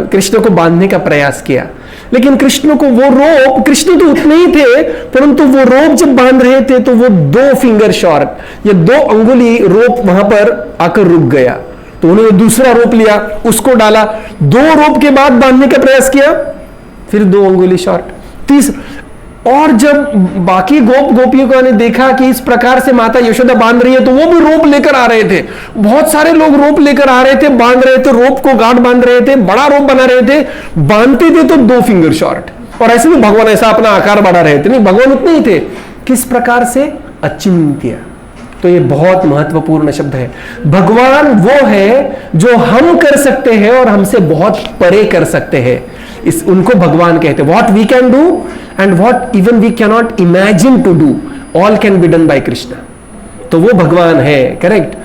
कृष्ण को बांधने का प्रयास किया। लेकिन कृष्ण को वो रोप, कृष्ण तो उतने ही थे, परंतु वो रोप जब बांध रहे थे तो वो 2 फिंगर शॉर्ट, ये 2 अंगुली रोप वहां पर आकर रुक गया। तो उन्होंने दूसरा रोप लिया, उसको डाला, 2 रोप के बाद बांधने का प्रयास किया, फिर 2 अंगुली शॉर्ट, तीसरा। और जब बाकी गोपियों ने देखा कि इस प्रकार से माता यशोदा बांध रही है, तो वो भी रोप लेकर आ रहे थे। बहुत सारे लोग रोप लेकर आ रहे थे, बांध रहे थे, रोप को गांठ बांध रहे थे, बड़ा रोप बना रहे थे, बांधते थे तो 2 फिंगर शॉर्ट। और ऐसे भी भगवान ऐसा अपना आकार बढ़ा रहे थे, नहीं, भगवान उतने ही थे। किस प्रकार से? अचिंत्य। तो ये बहुत महत्वपूर्ण शब्द है। भगवान वो है जो हम कर सकते हैं और हमसे बहुत परे कर सकते हैं, उनको भगवान कहते हैं। What we can do and what even we can not imagine to do, all can be done by Krishna. तो वो भगवान है, करेक्ट।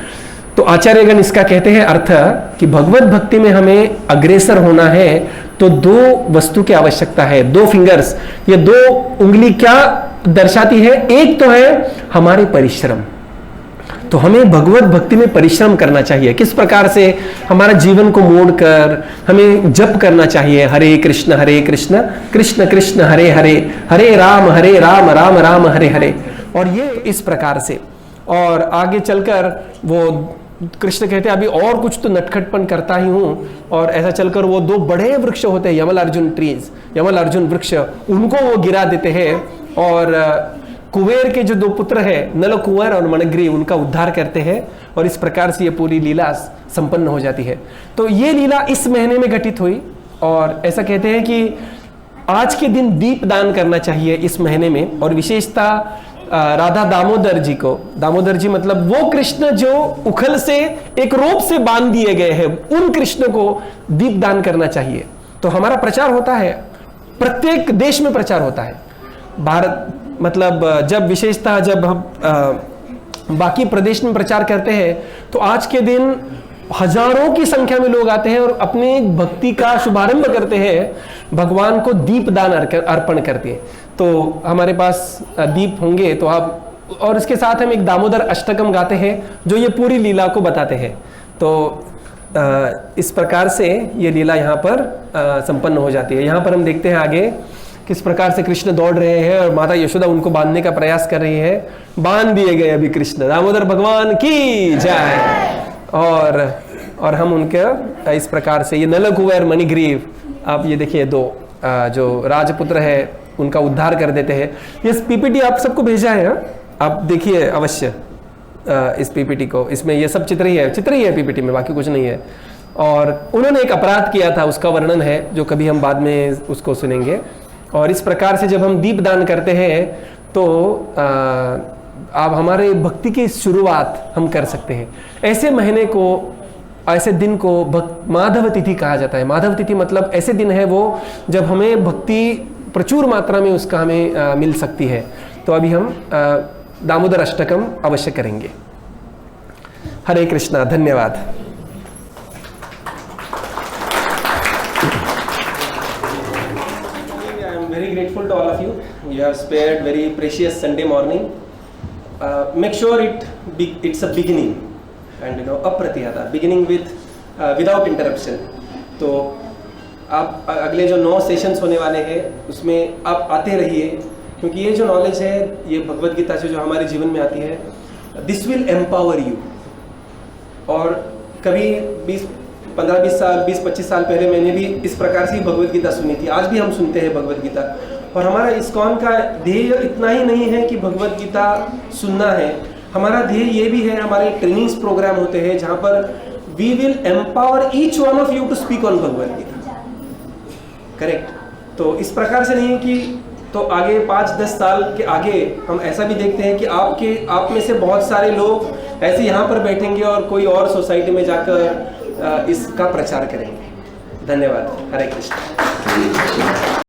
तो आचार्यगण इसका कहते हैं अर्थ कि भगवत भक्ति में हमें अग्रेसर होना है तो 2 वस्तु की आवश्यकता है, 2 फिंगर्स। ये 2 उंगली क्या दर्शाती है? एक तो है हमारे परिश्रम, तो हमें भगवत भक्ति में परिश्रम करना चाहिए। किस प्रकार से? हमारा जीवन को मोड़कर हमें जप करना चाहिए, हरे कृष्ण कृष्ण कृष्ण हरे हरे, हरे राम राम राम हरे हरे। और ये इस प्रकार से, और आगे चलकर वो कृष्ण कहते हैं अभी और कुछ तो नटखटपन करता ही हूं। और ऐसा चलकर वो 2 बड़े वृक्ष होते हैं, Yamal Arjun trees, Yamal Arjun वृक्ष, उनको वो गिरा देते हैं। और कुबेर के जो 2 पुत्र है, नल कुंवर और मनग्रीव, उनका उद्धार करते हैं। और इस प्रकार से ये पूरी लीला संपन्न हो जाती है। तो ये लीला इस महीने में घटित हुई। और ऐसा कहते हैं कि आज के दिन दीप दान करना चाहिए इस महीने में। और विशेषता राधा दामोदर जी को, दामोदर जी मतलब वो कृष्ण जो उखल से एक रोप से बांध दिए गए हैं, उन कृष्ण को दीप दान करना चाहिए। तो हमारा प्रचार होता है, प्रत्येक देश में प्रचार होता है। भारत मतलब जब विशेषता जब हम बाकी प्रदेश में प्रचार करते हैं, तो आज के दिन हजारों की संख्या में लोग आते हैं और अपने भक्ति का शुभारंभ करते हैं, भगवान को दीप दान अर्पण करते हैं। तो हमारे पास दीप होंगे तो आप, और इसके साथ हम एक दामोदर अष्टकम गाते हैं जो ये पूरी लीला को बताते हैं। तो इस प्रकार से ये लीला यहाँ पर संपन्न हो जाती है। यहाँ पर हम देखते हैं आगे किस प्रकार से कृष्ण दौड़ रहे हैं और माता यशोदा उनको बांधने का प्रयास कर रही है। बांध दिए गए अभी कृष्ण, दामोदर भगवान की जय। और हम उनके इस प्रकार से, ये नल कुंवर मणिग्रीव, आप ये देखिए 2 जो राजपुत्र है उनका उद्धार कर देते हैं। ये पीपीटी आप सबको भेजा है, हाँ? आप देखिए अवश्य इस पीपीटी को, इसमें ये सब चित्र ही है पीपीटी में, बाकी कुछ नहीं है। और उन्होंने एक अपराध किया था, उसका वर्णन है जो कभी हम बाद में उसको सुनेंगे। और इस प्रकार से जब हम दीप दान करते हैं तो आप हमारे भक्ति की शुरुआत हम कर सकते हैं। ऐसे महीने को, ऐसे दिन को माधव तिथि कहा जाता है। माधव तिथि मतलब ऐसे दिन है वो जब हमें भक्ति प्रचुर मात्रा में उसका हमें मिल सकती है। तो अभी हम दामोदर अष्टकम अवश्य करेंगे। हरे कृष्णा, धन्यवाद। I am very grateful to all of you. You have spared very precious Sunday morning. Make sure it's a beginning, and apratihata, beginning with without interruption. तो आप अगले जो 9 सेशंस होने वाले हैं उसमें आप आते रहिए, क्योंकि ये जो नॉलेज है ये भगवत गीता से जो हमारे जीवन में आती है, दिस विल एम्पावर यू। और कभी 15-20 साल 20-25 साल पहले मैंने भी इस प्रकार से भगवत गीता सुनी थी। आज भी हम सुनते हैं भगवत गीता, और हमारा इस्कॉन का ध्येय इतना ही नहीं है कि भगवत गीता सुनना है। हमारा ध्येय ये भी है, हमारे ट्रेनिंग्स प्रोग्राम होते हैं जहाँ पर we will empower each one of you to speak on Bhagavad Gita. Correct? तो इस प्रकार से नहीं कि तो आगे 5-10 साल के आगे हम ऐसा भी देखते हैं कि आप में से बहुत सारे लोग ऐसे यहाँ पर बैठेंगे और कोई और सोसाइटी में जाकर इसका प्रचार करेंगे। धन्यवाद। हरे कृष्ण।